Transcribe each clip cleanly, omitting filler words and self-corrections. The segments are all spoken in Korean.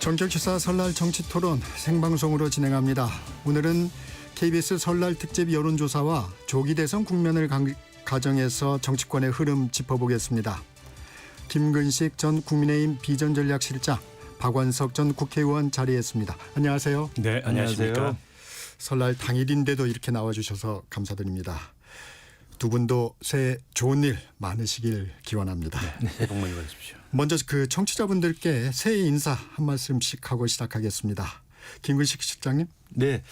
정경시사 설날 정치토론 생방송으로 진행합니다. 오늘은 KBS 설날 특집 여론조사와 조기 대선 국면을 가정해서 정치권의 흐름 짚어보겠습니다. 김근식 전 국민의힘 비전전략실장, 박원석 전 국회의원 자리했습니다. 안녕하세요. 네, 안녕하십니까. 설날 당일인데도 이렇게 나와주셔서 감사드립니다. 두 분도 새해 좋은 일 많으시길 기원합니다. 네, 새해 복 많이 받으십시오. 먼저 그 청취자분들께 새해 인사 한 말씀씩 하고 시작하겠습니다. 김근식 실장님. 네,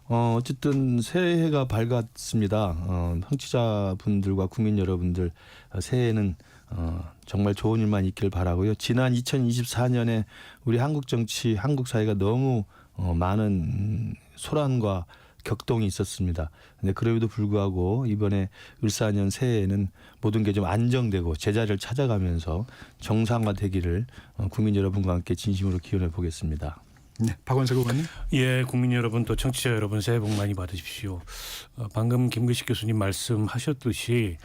어쨌든 새해가 밝았습니다. 청취자분들과 국민 여러분들 새해에는 정말 좋은 일만 있길 바라고요. 지난 2024년에 우리 한국 정치, 한국 사회가 너무 많은 소란과 격동이 있었습니다. 근데 그럼에도 불구하고 이번에 을사년 새해에는 모든 게 좀 안정되고 제자리를 찾아가면서 정상화되기를 국민 여러분과 함께 진심으로 기원해 보겠습니다. 네, 박원석 의원님. 예, 국민 여러분 또 청취자 여러분 새해 복 많이 받으십시오. 방금 김근식 교수님 말씀하셨듯이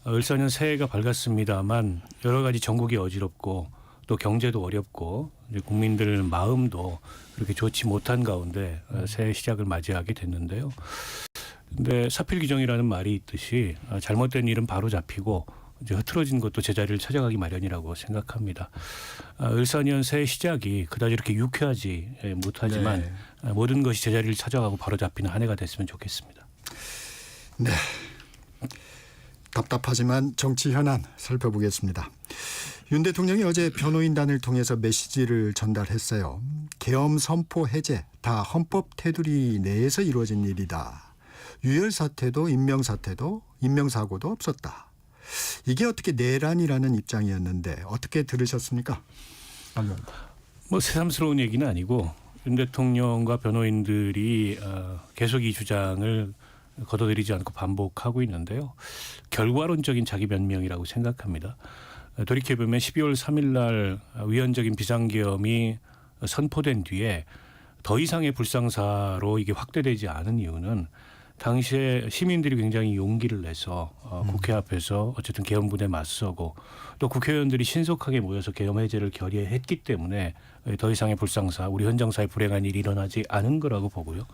을사년 새해가 밝았습니다만 여러 가지 전국이 어지럽고 또 경제도 어렵고 이제 국민들 마음도 그렇게 좋지 못한 가운데 새해 시작을 맞이하게 됐는데요. 근데 사필규정이라는 말이 있듯이 잘못된 일은 바로 잡히고 이제 흐트러진 것도 제자리를 찾아가기 마련이라고 생각합니다. 을사년 새해 시작이 그다지 이렇게 유쾌하지 못하지만 모든 것이 제자리를 찾아가고 바로 잡히는 한 해가 됐으면 좋겠습니다. 네. 답답하지만 정치 현안 살펴보겠습니다. 윤 대통령이 어제 변호인단을 통해서 메시지를 전달했어요. 계엄 선포 해제 다 헌법 테두리 내에서 이루어진 일이다. 유혈 사태도 인명사태도 인명사고도 없었다. 이게 어떻게 내란이라는 입장이었는데 어떻게 들으셨습니까? 뭐 새삼스러운 얘기는 아니고 윤 대통령과 변호인들이 계속 이 주장을 거둬들이지 않고 반복하고 있는데요. 결과론적인 자기 변명이라고 생각합니다. 돌이켜보면 12월 3일 날 위헌적인 비상계엄이 선포된 뒤에 더 이상의 불상사로 이게 확대되지 않은 이유는 당시에 시민들이 굉장히 용기를 내서 국회 앞에서 어쨌든 계엄군에 맞서고 또 국회의원들이 신속하게 모여서 계엄 해제를 결의했기 때문에 더 이상의 불상사, 우리 헌정사에 불행한 일이 일어나지 않은 거라고 보고요.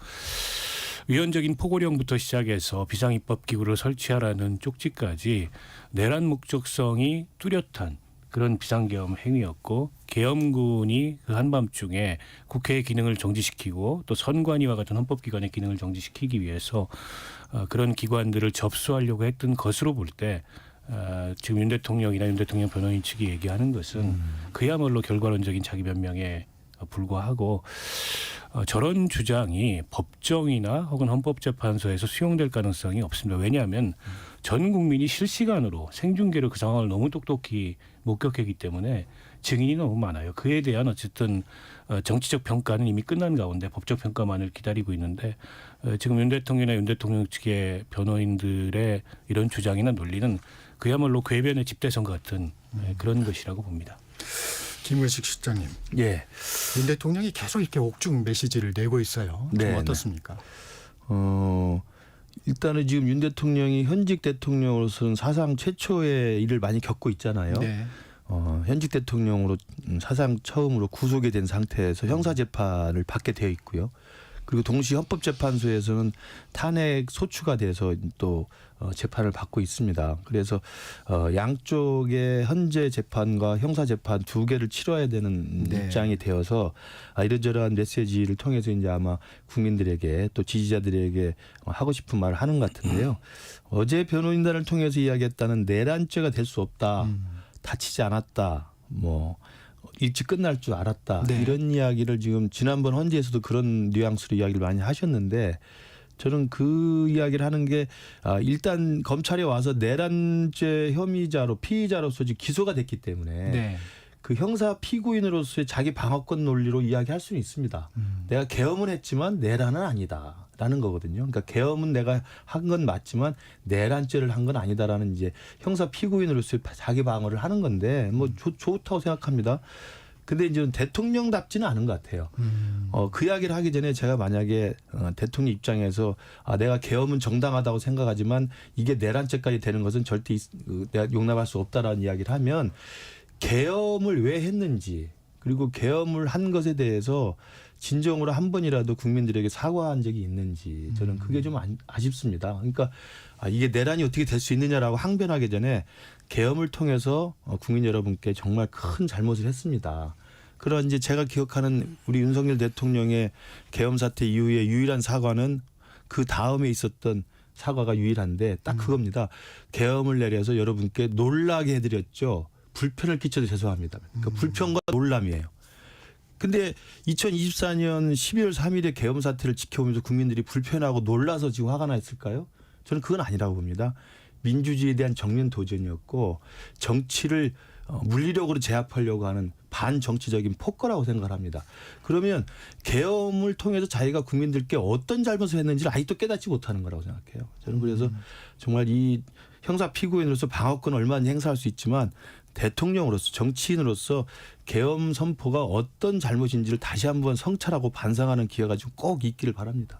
위헌적인 포고령부터 시작해서 비상입법기구를 설치하라는 쪽지까지 내란 목적성이 뚜렷한 그런 비상계엄 행위였고 계엄군이 그 한밤중에 국회의 기능을 정지시키고 또 선관위와 같은 헌법기관의 기능을 정지시키기 위해서 그런 기관들을 접수하려고 했던 것으로 볼 때 지금 윤 대통령이나 윤 대통령 변호인 측이 얘기하는 것은 그야말로 결과론적인 자기 변명에 불과하고 저런 주장이 법정이나 혹은 헌법재판소에서 수용될 가능성이 없습니다. 왜냐하면 전 국민이 실시간으로 생중계로 그 상황을 너무 똑똑히 목격했기 때문에 증인이 너무 많아요. 그에 대한 어쨌든 정치적 평가는 이미 끝난 가운데 법적 평가만을 기다리고 있는데 지금 윤 대통령이나 윤 대통령 측의 변호인들의 이런 주장이나 논리는 그야말로 궤변의 집대성 같은 그런 것이라고 봅니다. 김근식 실장님. 예. 윤 대통령이 계속 이렇게 옥중 메시지를 내고 있어요. 좀 네, 어떻습니까? 일단은 지금 윤 대통령이 현직 대통령으로서는 사상 최초의 일을 많이 겪고 있잖아요. 네. 현직 대통령으로 사상 처음으로 구속이 된 상태에서 형사재판을 받게 되어 있고요. 그리고 동시에 헌법재판소에서는 탄핵 소추가 돼서 또 재판을 받고 있습니다. 그래서 양쪽의 헌재 재판과 형사 재판 두 개를 치러야 되는 입장이 되어서 이런저런 메시지를 통해서 이제 아마 국민들에게 또 지지자들에게 하고 싶은 말을 하는 것 같은데요. 어제 변호인단을 통해서 이야기했다는 내란죄가 될 수 없다. 다치지 않았다. 뭐 일찍 끝날 줄 알았다. 네. 이런 이야기를 지금 지난번 헌재에서도 그런 뉘앙스로 이야기를 많이 하셨는데 저는 그 이야기를 하는 게 일단 검찰에 와서 내란죄 혐의자로 피의자로서 지금 기소가 됐기 때문에 네. 그 형사 피고인으로서의 자기 방어권 논리로 이야기할 수는 있습니다. 내가 계엄은 했지만 내란은 아니다라는 거거든요. 그러니까 계엄은 내가 한 건 맞지만 내란죄를 한 건 아니다라는 이제 형사 피고인으로서의 자기 방어를 하는 건데 뭐 좋다고 생각합니다. 근데 이제 대통령답지는 않은 것 같아요. 그 이야기를 하기 전에 제가 만약에 대통령 입장에서 내가 계엄은 정당하다고 생각하지만 이게 내란죄까지 되는 것은 절대 내가 용납할 수 없다라는 이야기를 하면 계엄을 왜 했는지 그리고 계엄을 한 것에 대해서 진정으로 한 번이라도 국민들에게 사과한 적이 있는지 저는 그게 좀 아쉽습니다. 그러니까 이게 내란이 어떻게 될 수 있느냐라고 항변하기 전에 계엄을 통해서 국민 여러분께 정말 큰 잘못을 했습니다. 그런 이제 제가 기억하는 우리 윤석열 대통령의 계엄 사태 이후에 유일한 사과는 그 다음에 있었던 사과가 유일한데 딱 그겁니다. 계엄을 내려서 여러분께 놀라게 해드렸죠. 불편을 끼쳐도 죄송합니다. 그러니까 불편과 놀람이에요. 근데 2024년 12월 3일에 계엄 사태를 지켜보면서 국민들이 불편하고 놀라서 지금 화가 나 있을까요? 저는 그건 아니라고 봅니다. 민주주의에 대한 정면 도전이었고 정치를 물리력으로 제압하려고 하는 반정치적인 폭거라고 생각을 합니다. 그러면 계엄을 통해서 자기가 국민들께 어떤 잘못을 했는지를 아직도 깨닫지 못하는 거라고 생각해요. 저는 그래서 정말 이 형사 피고인으로서 방어권을 얼마든지 행사할 수 있지만 대통령으로서 정치인으로서 계엄 선포가 어떤 잘못인지를 다시 한번 성찰하고 반성하는 기회가 좀 꼭 있기를 바랍니다.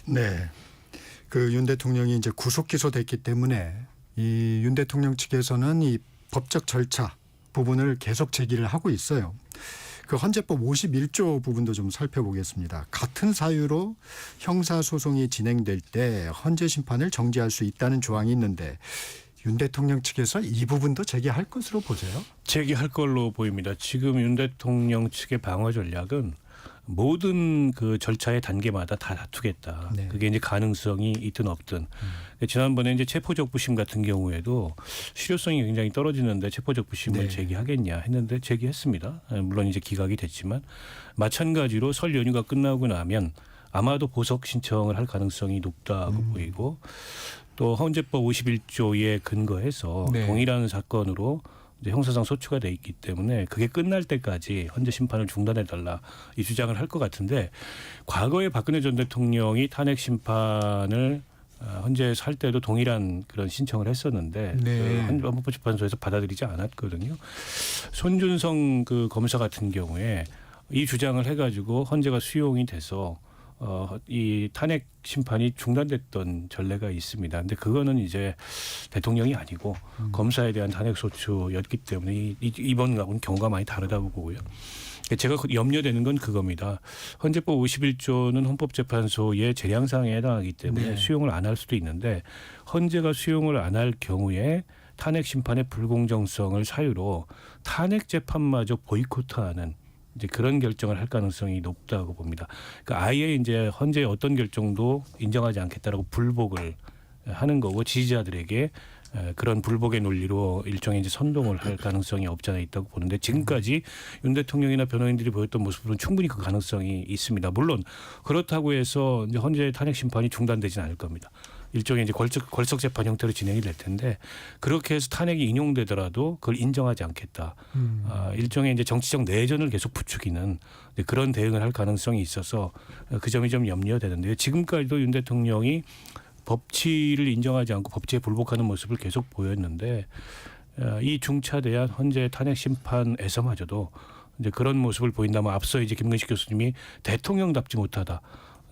네. 그 윤 대통령이 이제 구속 기소됐기 때문에 이 윤 대통령 측에서는 이 법적 절차 부분을 계속 제기를 하고 있어요. 그 헌재법 51조 부분도 좀 살펴보겠습니다. 같은 사유로 형사소송이 진행될 때 헌재 심판을 정지할 수 있다는 조항이 있는데 윤 대통령 측에서 이 부분도 제기할 것으로 보세요? 제기할 걸로 보입니다. 지금 윤 대통령 측의 방어 전략은 모든 그 절차의 단계마다 다 다투겠다. 네. 그게 이제 가능성이 있든 없든. 지난번에 이제 체포적 부심 같은 경우에도 실효성이 굉장히 떨어지는데 체포적 부심을 네. 제기하겠냐 했는데 제기했습니다. 물론 이제 기각이 됐지만 마찬가지로 설 연휴가 끝나고 나면 아마도 보석 신청을 할 가능성이 높다고 보이고 또 헌재법 51조에 근거해서 네. 동일한 사건으로 이제 형사상 소추가 돼 있기 때문에 그게 끝날 때까지 헌재 심판을 중단해달라 이 주장을 할 것 같은데 과거에 박근혜 전 대통령이 탄핵 심판을 헌재에서 할 때도 동일한 그런 신청을 했었는데 네. 헌법재판소에서 받아들이지 않았거든요. 손준성 그 검사 같은 경우에 이 주장을 해가지고 헌재가 수용이 돼서 이 탄핵 심판이 중단됐던 전례가 있습니다. 근데 그거는 이제 대통령이 아니고 검사에 대한 탄핵 소추였기 때문에 이번하고는 경우가 많이 다르다고 보고요. 제가 염려되는 건 그겁니다. 헌재법 51조는 헌법재판소의 재량사항에 해당하기 때문에 네. 수용을 안 할 수도 있는데 헌재가 수용을 안 할 경우에 탄핵 심판의 불공정성을 사유로 탄핵 재판마저 보이콧하는 이제 그런 결정을 할 가능성이 높다고 봅니다. 그러니까 아예 이제 헌재의 어떤 결정도 인정하지 않겠다라고 불복을 하는 거고 지지자들에게 그런 불복의 논리로 일종의 이제 선동을 할 가능성이 없지 않아 있다고 보는데 지금까지 윤 대통령이나 변호인들이 보였던 모습으로는 충분히 그 가능성이 있습니다. 물론 그렇다고 해서 이제 헌재 탄핵 심판이 중단되지는 않을 겁니다. 일종의 이제 걸석 재판 형태로 진행이 될 텐데 그렇게 해서 탄핵이 인용되더라도 그걸 인정하지 않겠다. 일종의 이제 정치적 내전을 계속 부추기는 그런 대응을 할 가능성이 있어서 그 점이 좀 염려되는데요. 지금까지도 윤 대통령이 법치를 인정하지 않고 법치에 불복하는 모습을 계속 보였는데 이 중차대한 헌재 탄핵 심판에서마저도 이제 그런 모습을 보인다면 앞서 이제 김근식 교수님이 대통령답지 못하다.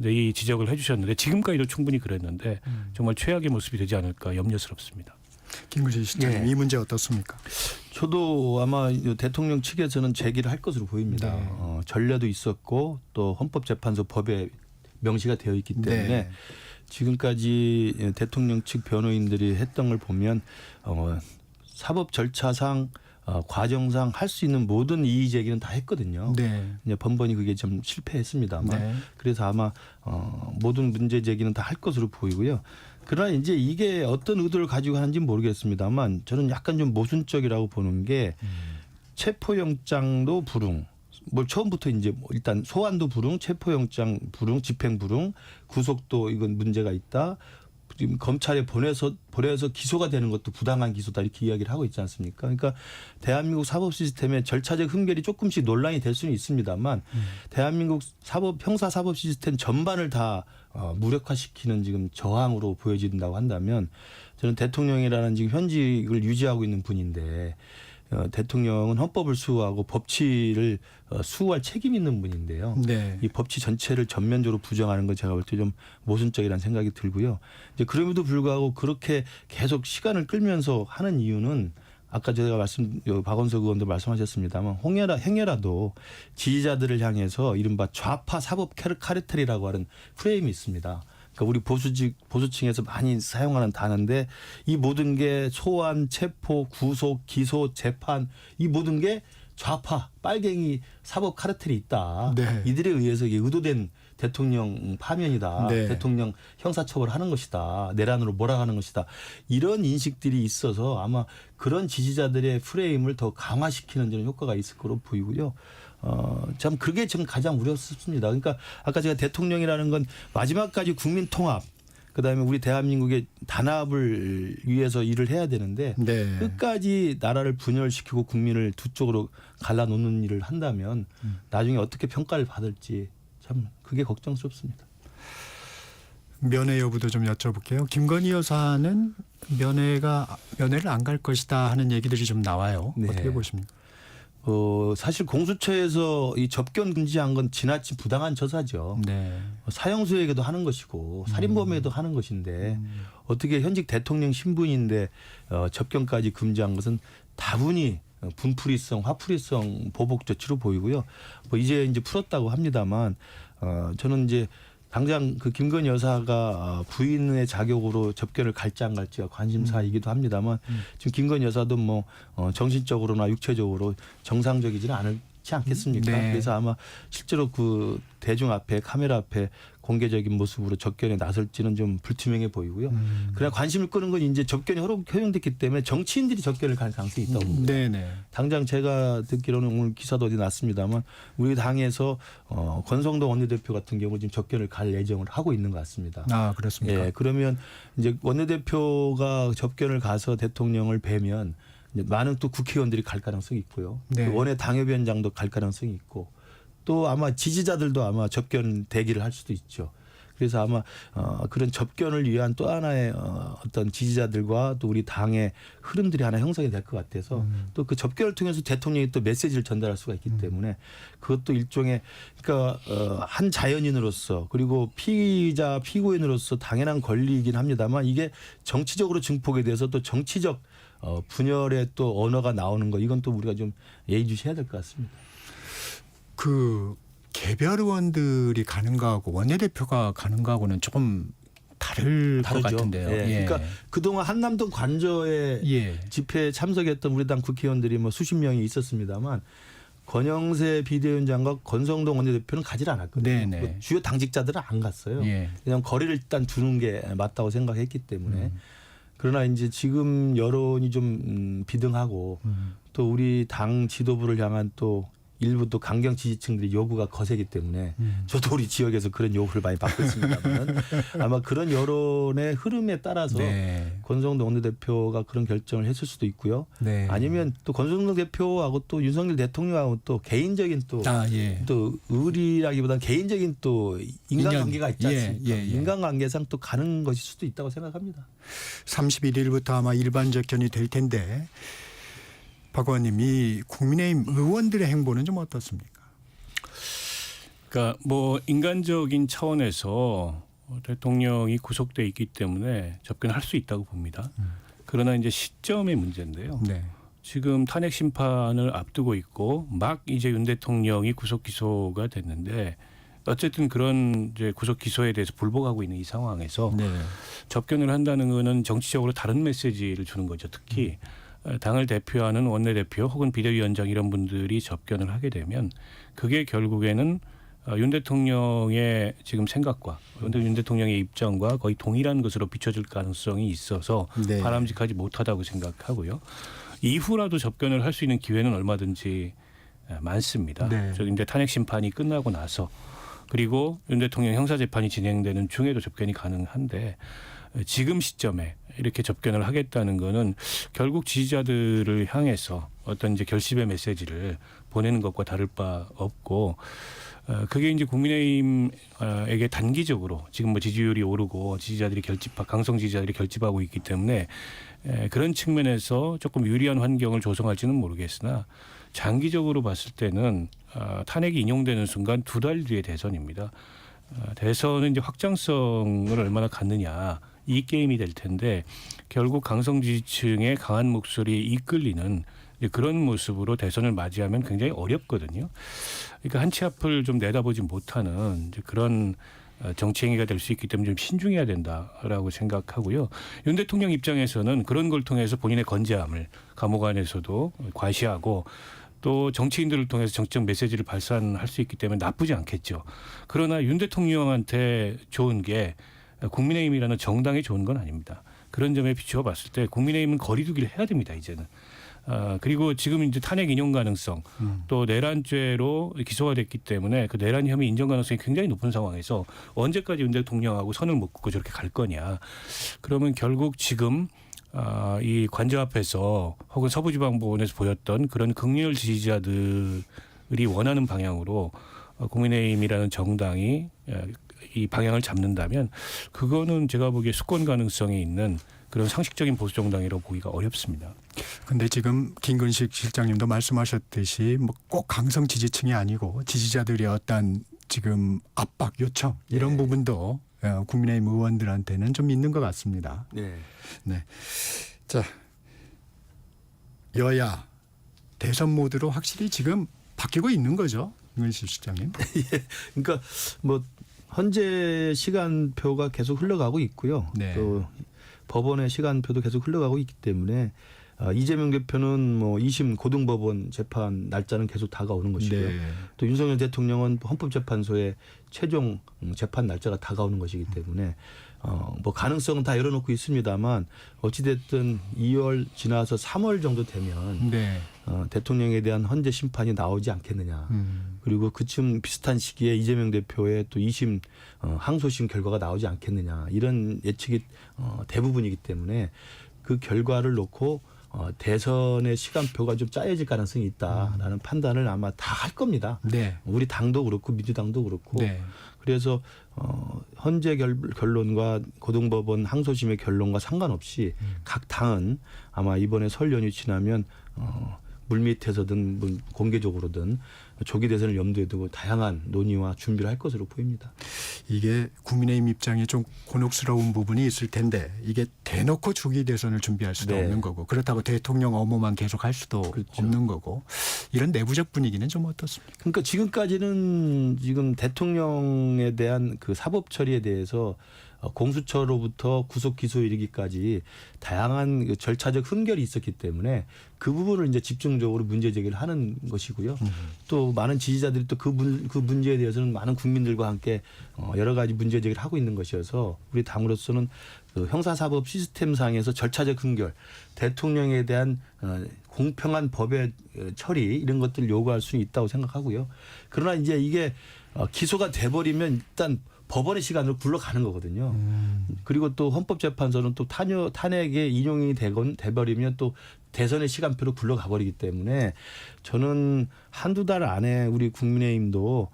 이 지적을 해주셨는데 지금까지도 충분히 그랬는데 정말 최악의 모습이 되지 않을까 염려스럽습니다. 김근식 시장님 예. 이 문제 어떻습니까? 저도 아마 대통령 측에서는 제기를 할 것으로 보입니다. 네. 전례도 있었고 또 헌법재판소 법에 명시가 되어 있기 때문에 네. 지금까지 대통령 측 변호인들이 했던 걸 보면 사법 절차상 과정상 할 수 있는 모든 이의 제기는 다 했거든요. 네. 이제 번번이 그게 좀 실패했습니다만 네. 그래서 아마 모든 문제 제기는 다 할 것으로 보이고요. 그러나 이제 이게 어떤 의도를 가지고 하는지는 모르겠습니다만 저는 약간 좀 모순적이라고 보는 게 체포영장도 불응. 뭐 처음부터 이제 뭐 일단 소환도 불응, 체포영장 불응, 집행 불응, 구속도 이건 문제가 있다. 지금 검찰에 보내서 기소가 되는 것도 부당한 기소다 이렇게 이야기를 하고 있지 않습니까? 그러니까 대한민국 사법 시스템의 절차적 흠결이 조금씩 논란이 될 수는 있습니다만 대한민국 형사 사법 시스템 전반을 다 무력화시키는 지금 저항으로 보여진다고 한다면 저는 대통령이라는 지금 현직을 유지하고 있는 분인데 대통령은 헌법을 수호하고 법치를 수호할 책임 있는 분인데요. 네. 이 법치 전체를 전면적으로 부정하는 건 제가 볼 때 좀 모순적이라는 생각이 들고요. 이제 그럼에도 불구하고 그렇게 계속 시간을 끌면서 하는 이유는 아까 제가 박원석 의원도 말씀하셨습니다만 행여라도 지지자들을 향해서 이른바 좌파 사법 카르텔이라고 하는 프레임이 있습니다. 그러니까 우리 보수층에서 많이 사용하는 단어인데 이 모든 게 소환, 체포, 구속, 기소, 재판 이 모든 게 좌파, 빨갱이 사법 카르텔이 있다. 네. 이들에 의해서 이게 의도된 대통령 파면이다. 네. 대통령 형사처벌하는 것이다. 내란으로 몰아가는 것이다. 이런 인식들이 있어서 아마 그런 지지자들의 프레임을 더 강화시키는 데는 효과가 있을 거로 보이고요. 참 그게 지금 가장 우려스럽습니다. 그러니까 아까 제가 대통령이라는 건 마지막까지 국민 통합, 그다음에 우리 대한민국의 단합을 위해서 일을 해야 되는데 네. 끝까지 나라를 분열시키고 국민을 두 쪽으로 갈라놓는 일을 한다면 나중에 어떻게 평가를 받을지 참 그게 걱정스럽습니다. 면회 여부도 좀 여쭤볼게요. 김건희 여사는 면회를 안 갈 것이다 하는 얘기들이 좀 나와요. 네. 어떻게 보십니까? 사실 공수처에서 이 접견 금지한 건 지나친 부당한 처사죠. 네. 사형수에게도 하는 것이고 살인범에게도 하는 것인데 어떻게 현직 대통령 신분인데 접견까지 금지한 것은 다분히 분풀이성, 화풀이성 보복 조치로 보이고요. 이제 풀었다고 합니다만 저는 이제 당장 그 김건희 여사가 부인의 자격으로 접견을 갈지 안 갈지가 관심사이기도 합니다만 지금 김건희 여사도 뭐 정신적으로나 육체적으로 정상적이지는 않지 않겠습니까? 네. 그래서 아마 실제로 그 대중 앞에 카메라 앞에 공개적인 모습으로 접견에 나설지는 좀 불투명해 보이고요. 그러나 관심을 끄는 건 이제 접견이 허용됐기 때문에 정치인들이 접견을 갈 가능성이 있다고 봅니다. 네네. 당장 제가 듣기로는 오늘 기사도 어디 났습니다만 우리 당에서 권성동 원내대표 같은 경우 지금 접견을 갈 예정을 하고 있는 것 같습니다. 아 그렇습니까? 예, 그러면 이제 원내대표가 접견을 가서 대통령을 뵈면 이제 많은 또 국회의원들이 갈 가능성이 있고요. 네. 원외 당협위원장도 갈 가능성이 있고 또 아마 지지자들도 아마 접견 대기를 할 수도 있죠. 그래서 아마 그런 접견을 위한 또 하나의 어떤 지지자들과 또 우리 당의 흐름들이 하나 형성이 될 것 같아서 또 그 접견을 통해서 대통령이 또 메시지를 전달할 수가 있기 때문에 그것도 일종의 그러니까 한 자연인으로서 그리고 피의자 피고인으로서 당연한 권리이긴 합니다만 이게 정치적으로 증폭에 대해서 또 정치적 분열의 또 언어가 나오는 거 이건 또 우리가 좀 예의주시해야 될 것 같습니다. 그 개별 의원들이 가는 거하고 원내대표가 가는 거하고는 조금 다를 것 같은데요. 예. 그러니까 그동안 한남동 관저에 예. 집회에 참석했던 우리 당 국회의원들이 뭐 수십 명이 있었습니다만 권영세 비대위원장과 권성동 원내대표는 가지 않았거든요. 네네. 뭐 주요 당직자들은 안 갔어요. 예. 그냥 거리를 일단 두는 게 맞다고 생각했기 때문에 그러나 이제 지금 여론이 좀 비등하고 또 우리 당 지도부를 향한 또 일부 또 강경 지지층들이 요구가 거세기 때문에 저도 우리 지역에서 그런 요구를 많이 받고 있습니다만 아마 그런 여론의 흐름에 따라서 네. 권성동 원내대표가 그런 결정을 했을 수도 있고요. 네. 아니면 또 권성동 대표하고 또 윤석열 대통령하고 또 개인적인 또 예. 또 의리라기보다는 개인적인 또 인간관계가 있지 않습니까? 예. 인간관계상 또 가는 것일 수도 있다고 생각합니다. 31일부터 아마 일반 접견이 될 텐데 박 의원님 이 국민의힘 의원들의 행보는 좀 어떻습니까? 그러니까 뭐 인간적인 차원에서 대통령이 구속돼 있기 때문에 접견할 수 있다고 봅니다. 그러나 이제 시점의 문제인데요. 네. 지금 탄핵 심판을 앞두고 있고 막 이제 윤 대통령이 구속 기소가 됐는데 어쨌든 그런 이제 구속 기소에 대해서 불복하고 있는 이 상황에서 네. 접견을 한다는 거는 정치적으로 다른 메시지를 주는 거죠. 특히 당을 대표하는 원내대표 혹은 비대위원장 이런 분들이 접견을 하게 되면 그게 결국에는 윤 대통령의 지금 생각과 윤 대통령의 입장과 거의 동일한 것으로 비춰질 가능성이 있어서 네. 바람직하지 못하다고 생각하고요. 이후라도 접견을 할 수 있는 기회는 얼마든지 많습니다. 네. 저 이제 탄핵 심판이 끝나고 나서 그리고 윤 대통령 형사 재판이 진행되는 중에도 접견이 가능한데 지금 시점에 이렇게 접견을 하겠다는 거는 결국 지지자들을 향해서 어떤 이제 결집의 메시지를 보내는 것과 다를 바 없고 그게 이제 국민의힘에게 단기적으로 지금 뭐 지지율이 오르고 지지자들이 강성 지지자들이 결집하고 있기 때문에 그런 측면에서 조금 유리한 환경을 조성할지는 모르겠으나 장기적으로 봤을 때는 탄핵이 인용되는 순간 2달 뒤에 대선입니다. 대선은 이제 확장성을 얼마나 갖느냐 이 게임이 될 텐데 결국 강성 지지층의 강한 목소리에 이끌리는 이제 그런 모습으로 대선을 맞이하면 굉장히 어렵거든요. 그러니까 한 치 앞을 좀 내다보지 못하는 이제 그런 정치 행위가 될 수 있기 때문에 좀 신중해야 된다라고 생각하고요. 윤 대통령 입장에서는 그런 걸 통해서 본인의 건재함을 감옥 안에서도 과시하고 또 정치인들을 통해서 정치적 메시지를 발산할 수 있기 때문에 나쁘지 않겠죠. 그러나 윤 대통령한테 좋은 게 국민의힘이라는 정당에 좋은 건 아닙니다. 그런 점에 비추어 봤을 때 국민의힘은 거리두기를 해야 됩니다. 이제는. 그리고 지금 이제 탄핵 인용 가능성 또 내란죄로 기소가 됐기 때문에 그 내란 혐의 인정 가능성이 굉장히 높은 상황에서 언제까지 윤 대통령하고 선을 못 긋고 저렇게 갈 거냐. 그러면 결국 지금 이 관저 앞에서 혹은 서부지방법원에서 보였던 그런 극렬 지지자들이 원하는 방향으로 국민의힘이라는 정당이 이 방향을 잡는다면 그거는 제가 보기에 수권 가능성이 있는 그런 상식적인 보수 정당이라고 보기가 어렵습니다. 근데 지금 김근식 실장님도 말씀하셨듯이 뭐 꼭 강성 지지층이 아니고 지지자들의 어떤 지금 압박 요청 이런 부분도 국민의힘 의원들한테는 좀 있는 것 같습니다. 네. 네. 자, 여야 대선 모드로 확실히 지금 바뀌고 있는 거죠, 김근식 실장님. 그러니까 뭐 현재 시간표가 계속 흘러가고 있고요. 네. 또 법원의 시간표도 계속 흘러가고 있기 때문에 이재명 대표는 뭐 2심 고등법원 재판 날짜는 계속 다가오는 것이고요. 네. 또 윤석열 대통령은 헌법재판소의 최종 재판 날짜가 다가오는 것이기 때문에 뭐 가능성은 다 열어놓고 있습니다만 어찌됐든 2월 지나서 3월 정도 되면 네. 대통령에 대한 헌재 심판이 나오지 않겠느냐. 그리고 그쯤 비슷한 시기에 이재명 대표의 또 2심 항소심 결과가 나오지 않겠느냐. 이런 예측이 대부분이기 때문에 그 결과를 놓고 대선의 시간표가 좀 짜여질 가능성이 있다라는 판단을 아마 다 할 겁니다. 네. 우리 당도 그렇고 민주당도 그렇고. 네. 그래서 헌재 결론과 고등법원 항소심의 결론과 상관없이 각 당은 아마 이번에 설 연휴 지나면 물밑에서든 뭐 공개적으로든 조기 대선을 염두에 두고 다양한 논의와 준비를 할 것으로 보입니다. 이게 국민의힘 입장에 좀 곤혹스러운 부분이 있을 텐데 이게 대놓고 조기 대선을 준비할 수도 네. 없는 거고 그렇다고 대통령 업무만 계속할 수도 그렇죠. 없는 거고 이런 내부적 분위기는 좀 어떻습니까? 그러니까 지금까지는 지금 대통령에 대한 그 사법 처리에 대해서 공수처로부터 구속 기소 이르기까지 다양한 그 절차적 흠결이 있었기 때문에 그 부분을 이제 집중적으로 문제 제기를 하는 것이고요. 또 많은 지지자들이 또 그 문제에 대해서는 많은 국민들과 함께 여러 가지 문제 제기를 하고 있는 것이어서 우리 당으로서는 그 형사사법 시스템상에서 절차적 흠결, 대통령에 대한 공평한 법의 처리 이런 것들을 요구할 수 있다고 생각하고요. 그러나 이제 이게 기소가 돼버리면 일단 법원의 시간으로 굴러가는 거거든요. 그리고 또 헌법재판소는 또 탄핵에 인용이 돼버리면 또 대선의 시간표로 굴러가 버리기 때문에 저는 한두 달 안에 우리 국민의힘도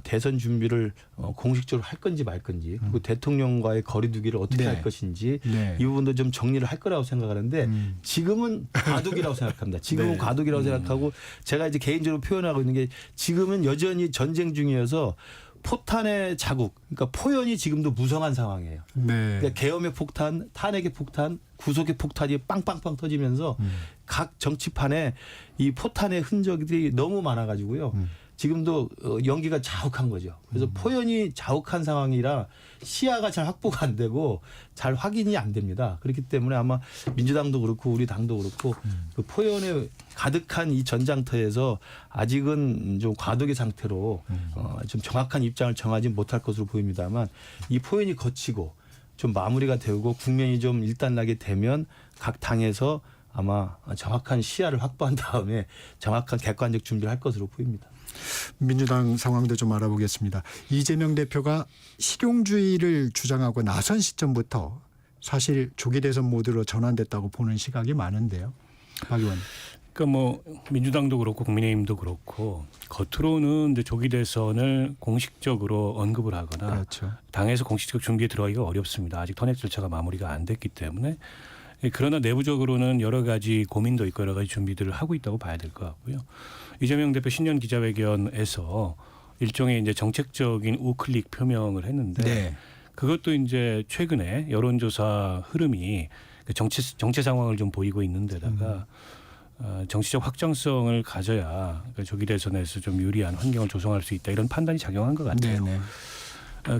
대선 준비를 공식적으로 할 건지 말 건지 그리고 대통령과의 거리두기를 어떻게 네. 할 것인지 네. 이 부분도 좀 정리를 할 거라고 생각하는데 지금은 과도기라고 생각합니다. 지금은 네. 과도기라고 생각하고 제가 이제 개인적으로 표현하고 있는 게 지금은 여전히 전쟁 중이어서 포탄의 자국, 그러니까 포연이 지금도 무성한 상황이에요. 네. 그러니까 계엄의 폭탄, 탄핵의 폭탄, 구속의 폭탄이 빵빵빵 터지면서 각 정치판에 이 포탄의 흔적들이 너무 많아가지고요. 지금도 연기가 자욱한 거죠. 그래서 포연이 자욱한 상황이라 시야가 잘 확보가 안 되고 잘 확인이 안 됩니다. 그렇기 때문에 아마 민주당도 그렇고 우리 당도 그렇고 그 포연에 가득한 이 전장터에서 아직은 좀 과도기 상태로 좀 정확한 입장을 정하지 못할 것으로 보입니다만 이 포연이 거치고 좀 마무리가 되고 국면이 좀 일단나게 되면 각 당에서 아마 정확한 시야를 확보한 다음에 정확한 객관적 준비를 할 것으로 보입니다. 민주당 상황도 좀 알아보겠습니다. 이재명 대표가 실용주의를 주장하고 나선 시점부터 사실 조기 대선 모드로 전환됐다고 보는 시각이 많은데요. 박 의원. 그러니까 뭐 민주당도 그렇고 국민의힘도 그렇고 겉으로는 이제 조기 대선을 공식적으로 언급을 하거나 그렇죠. 당에서 공식적 준비에 들어가기가 어렵습니다. 아직 탄핵 절차가 마무리가 안 됐기 때문에. 그러나 내부적으로는 여러 가지 고민도 있고 여러 가지 준비들을 하고 있다고 봐야 될 것 같고요. 이재명 대표 신년 기자회견에서 일종의 이제 정책적인 우클릭 표명을 했는데 네. 그것도 이제 최근에 여론조사 흐름이 그 정체 상황을 좀 보이고 있는데다가 정치적 확정성을 가져야 그 조기 대선에서 좀 유리한 환경을 조성할 수 있다 이런 판단이 작용한 것 같아요. 네네.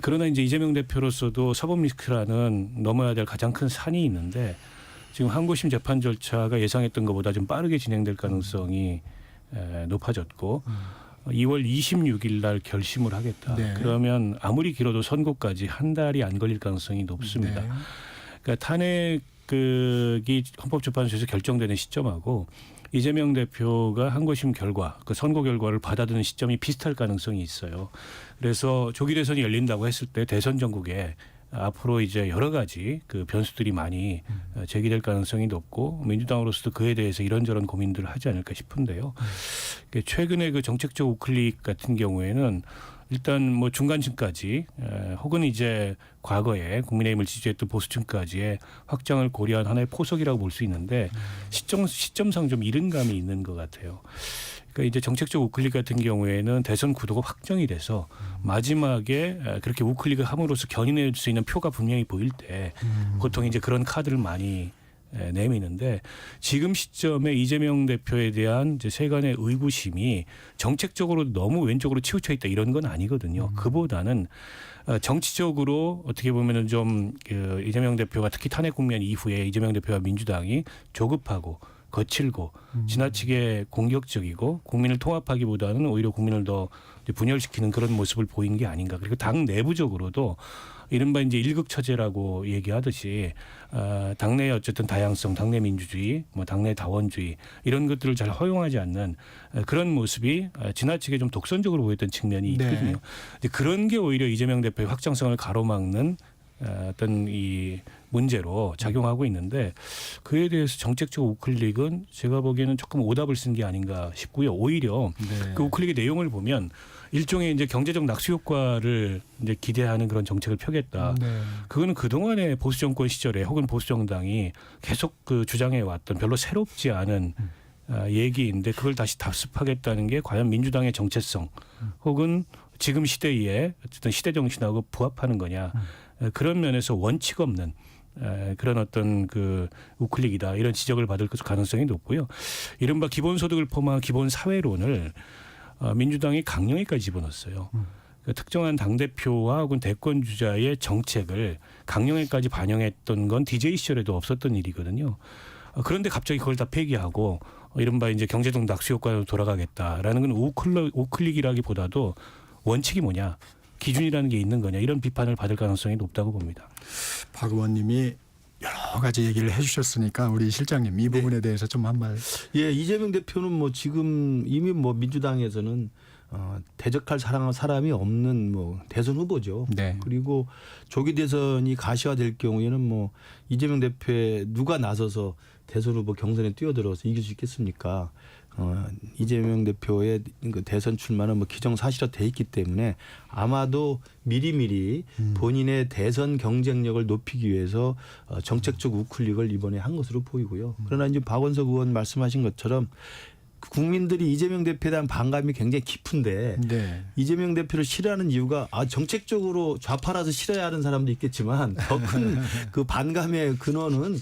그러나 이제 이재명 대표로서도 사법 리스크라는 넘어야 될 가장 큰 산이 있는데 지금 항고심 재판 절차가 예상했던 것보다 좀 빠르게 진행될 가능성이 높아졌고 2월 26일 날 결심을 하겠다. 네. 그러면 아무리 길어도 선고까지 한 달이 안 걸릴 가능성이 높습니다. 네. 그러니까 탄핵이 헌법재판소에서 결정되는 시점하고 이재명 대표가 항고심 결과, 그 선고 결과를 받아드는 시점이 비슷할 가능성이 있어요. 그래서 조기 대선이 열린다고 했을 때 대선 전국에 앞으로 이제 여러 가지 그 변수들이 많이 제기될 가능성이 높고 민주당으로서도 그에 대해서 이런저런 고민들을 하지 않을까 싶은데요. 최근에 그 정책적 우클릭 같은 경우에는 일단 뭐 중간층까지 혹은 이제 과거에 국민의힘을 지지했던 보수층까지의 확장을 고려한 하나의 포석이라고 볼 수 있는데 시점상 좀 이른 감이 있는 것 같아요. 그러니까 이제 정책적 우클릭 같은 경우에는 대선 구도가 확정이 돼서 마지막에 그렇게 우클릭을 함으로써 견인할 수 있는 표가 분명히 보일 때 보통 이제 그런 카드를 많이 내미는데 지금 시점에 이재명 대표에 대한 이제 세간의 의구심이 정책적으로 너무 왼쪽으로 치우쳐 있다 이런 건 아니거든요. 그보다는 정치적으로 어떻게 보면은 좀 그 이재명 대표가 특히 탄핵 국면 이후에 이재명 대표와 민주당이 조급하고 거칠고 지나치게 공격적이고 국민을 통합하기보다는 오히려 국민을 더 분열시키는 그런 모습을 보인 게 아닌가. 그리고 당 내부적으로도 이른바 이제 일극처제라고 얘기하듯이 당내의 어쨌든 다양성, 당내 민주주의, 뭐 당내 다원주의 이런 것들을 잘 허용하지 않는 그런 모습이 지나치게 좀 독선적으로 보였던 측면이 있거든요. 네. 근데 그런 게 오히려 이재명 대표의 확장성을 가로막는 어떤 이 문제로 작용하고 있는데 그에 대해서 정책적 우클릭은 제가 보기에는 조금 오답을 쓴 게 아닌가 싶고요. 오히려 네. 그 우클릭의 내용을 보면 일종의 이제 경제적 낙수 효과를 이제 기대하는 그런 정책을 펴겠다. 네. 그거는 그동안의 보수 정권 시절에 혹은 보수 정당이 계속 그 주장해 왔던 별로 새롭지 않은 얘기인데 그걸 다시 답습하겠다는 게 과연 민주당의 정체성 혹은 지금 시대에 어쨌든 시대 정신하고 부합하는 거냐. 그런 면에서 원칙 없는 그런 어떤 그 우클릭이다 이런 지적을 받을 가능성이 높고요. 이른바 기본소득을 포함한 기본 사회론을 민주당이 강령에까지 집어넣었어요. 그 특정한 당대표와 혹은 대권 주자의 정책을 강령에까지 반영했던 건 DJ 시절에도 없었던 일이거든요. 그런데 갑자기 그걸 다 폐기하고 이른바 이제 경제적 낙수 효과로 돌아가겠다라는 건 우클릭이라기보다도 원칙이 뭐냐. 기준이라는 게 있는 거냐 이런 비판을 받을 가능성이 높다고 봅니다. 박 의원님이 여러 가지 얘기를 해주셨으니까 우리 실장님 이 부분에 대해서 좀 한 말. 예, 이재명 대표는 뭐 지금 이미 뭐 민주당에서는 대적할 사람이 없는 뭐 대선 후보죠. 네. 그리고 조기 대선이 가시화될 경우에는 뭐 이재명 대표에 누가 나서서 대선 후보 경선에 뛰어들어서 이길 수 있겠습니까? 이재명 대표의 그 대선 출마는 뭐 기정사실화돼 있기 때문에 아마도 미리미리 본인의 대선 경쟁력을 높이기 위해서 정책적 우클릭을 이번에 한 것으로 보이고요. 그러나 이제 박원석 의원 말씀하신 것처럼 국민들이 이재명 대표에 대한 반감이 굉장히 깊은데 네. 이재명 대표를 싫어하는 이유가 정책적으로 좌파라서 싫어야 하는 사람도 있겠지만 더 큰 그 반감의 근원은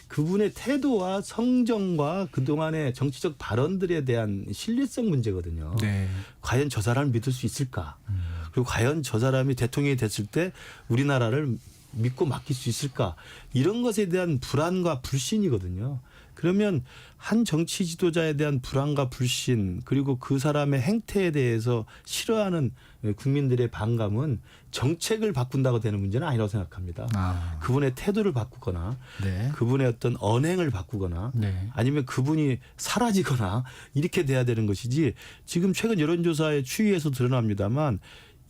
그분의 태도와 성정과 그동안의 정치적 발언들에 대한 신뢰성 문제거든요. 네. 과연 저 사람을 믿을 수 있을까? 그리고 과연 저 사람이 대통령이 됐을 때 우리나라를 믿고 맡길 수 있을까? 이런 것에 대한 불안과 불신이거든요. 그러면 한 정치 지도자에 대한 불안과 불신 그리고 그 사람의 행태에 대해서 싫어하는 국민들의 반감은 정책을 바꾼다고 되는 문제는 아니라고 생각합니다. 그분의 태도를 바꾸거나 네. 그분의 어떤 언행을 바꾸거나 네. 아니면 그분이 사라지거나 이렇게 돼야 되는 것이지 지금 최근 여론조사의 추이에서 드러납니다만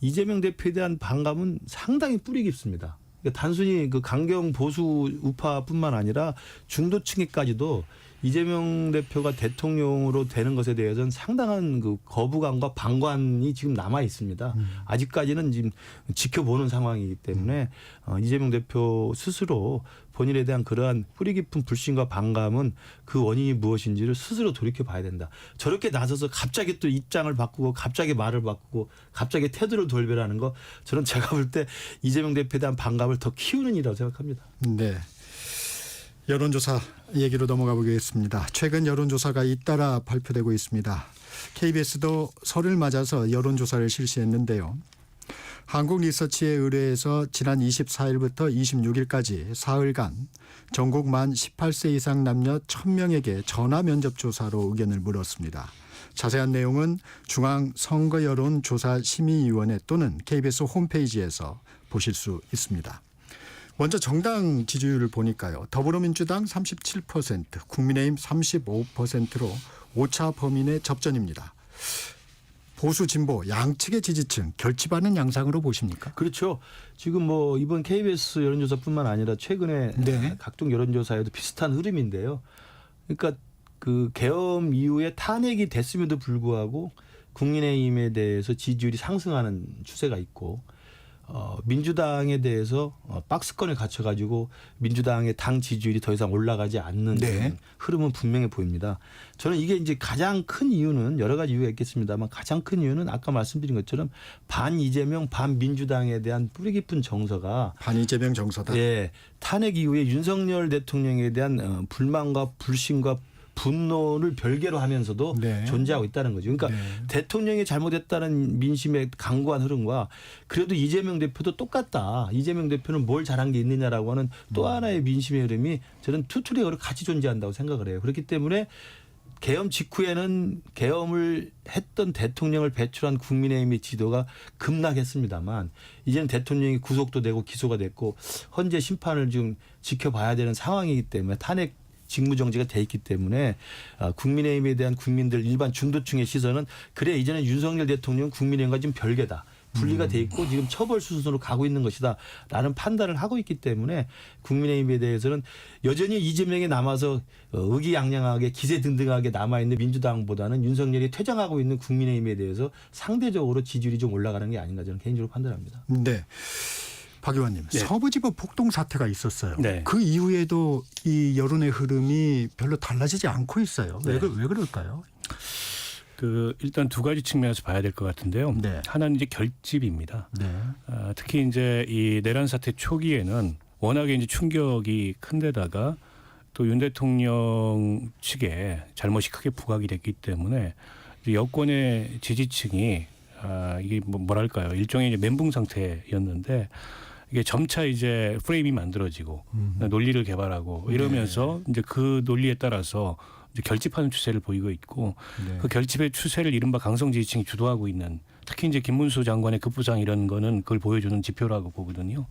이재명 대표에 대한 반감은 상당히 뿌리 깊습니다. 그러니까 단순히 그 강경 보수 우파뿐만 아니라 중도층에까지도 이재명 대표가 대통령으로 되는 것에 대해서는 상당한 그 거부감과 방관이 지금 남아 있습니다. 아직까지는 지금 지켜보는 상황이기 때문에 이재명 대표 스스로 본인에 대한 그러한 뿌리 깊은 불신과 반감은 그 원인이 무엇인지를 스스로 돌이켜 봐야 된다. 저렇게 나서서 갑자기 또 입장을 바꾸고 갑자기 말을 바꾸고 갑자기 태도를 돌변하는 거 저는 제가 볼 때 이재명 대표에 대한 반감을 더 키우는 일이라고 생각합니다. 네. 여론조사 얘기로 넘어가 보겠습니다. 최근 여론조사가 잇따라 발표되고 있습니다. KBS도 설을 맞아서 여론조사를 실시했는데요. 한국리서치에 의뢰해서 지난 24일부터 26일까지 사흘간 전국 만 18세 이상 남녀 1000명에게 전화 면접 조사로 의견을 물었습니다. 자세한 내용은 중앙선거여론조사심의위원회 또는 KBS 홈페이지에서 보실 수 있습니다. 먼저 정당 지지율을 보니까요. 더불어민주당 37%, 국민의힘 35%로 오차 범위 내 접전입니다. 보수 진보 양측의 지지층 결집하는 양상으로 보십니까? 그렇죠. 지금 뭐 이번 KBS 여론조사뿐만 아니라 최근에 네. 각종 여론조사에도 비슷한 흐름인데요. 그러니까 그 계엄 이후에 탄핵이 됐음에도 불구하고 국민의힘에 대해서 지지율이 상승하는 추세가 있고 민주당에 대해서 박스권을 갖춰가지고 민주당의 당 지지율이 더 이상 올라가지 않는 네. 흐름은 분명해 보입니다. 저는 이게 이제 가장 큰 이유는 여러 가지 이유가 있겠습니다만 가장 큰 이유는 아까 말씀드린 것처럼 반 이재명 반 민주당에 대한 뿌리 깊은 정서가 반 이재명 정서다. 예, 탄핵 이후에 윤석열 대통령에 대한 불만과 불신과 분노를 별개로 하면서도 네. 존재하고 있다는 거죠. 그러니까 네. 대통령이 잘못했다는 민심의 강고한 흐름과 그래도 이재명 대표도 똑같다. 이재명 대표는 뭘 잘한 게 있느냐라고 하는 또 하나의 민심의 흐름이 저는 투트랙으로 같이 존재한다고 생각을 해요. 그렇기 때문에 계엄 직후에는 계엄을 했던 대통령을 배출한 국민의힘의 지도가 급락했습니다만 이제는 대통령이 구속도 되고 기소가 됐고 헌재 심판을 좀 지켜봐야 되는 상황이기 때문에 탄핵 직무정지가 돼 있기 때문에 국민의힘에 대한 국민들 일반 중도층의 시선은 그래 이제는 윤석열 대통령 국민의힘과 좀 별개다. 분리가 돼 있고 지금 처벌 수순으로 가고 있는 것이다 라는 판단을 하고 있기 때문에 국민의힘에 대해서는 여전히 이재명이 남아서 의기양양하게 기세등등하게 남아있는 민주당보다는 윤석열이 퇴장하고 있는 국민의힘에 대해서 상대적으로 지지율이 좀 올라가는 게 아닌가 저는 개인적으로 판단합니다. 네. 박 의원님, 네. 서부지법 폭동 사태가 있었어요. 네. 그 이후에도 이 여론의 흐름이 별로 달라지지 않고 있어요. 왜 그럴까요? 일단 두 가지 측면에서 봐야 될 것 같은데요. 네. 하나는 이제 결집입니다. 네. 특히 이제 이 내란 사태 초기에는 워낙에 이제 충격이 큰데다가 또 윤 대통령 측에 잘못이 크게 부각이 됐기 때문에 여권의 지지층이 이게 뭐랄까요, 일종의 이제 멘붕 상태였는데 이게 점차 이제 프레임이 만들어지고 논리를 개발하고 이러면서 이제 그 논리에 따라서 이제 결집하는 추세를 보이고 있고 네. 그 결집의 추세를 이른바 강성 지지층이 주도하고 있는 특히 이제 김문수 장관의 급부상 이런 거는 그걸 보여주는 지표라고 보거든요.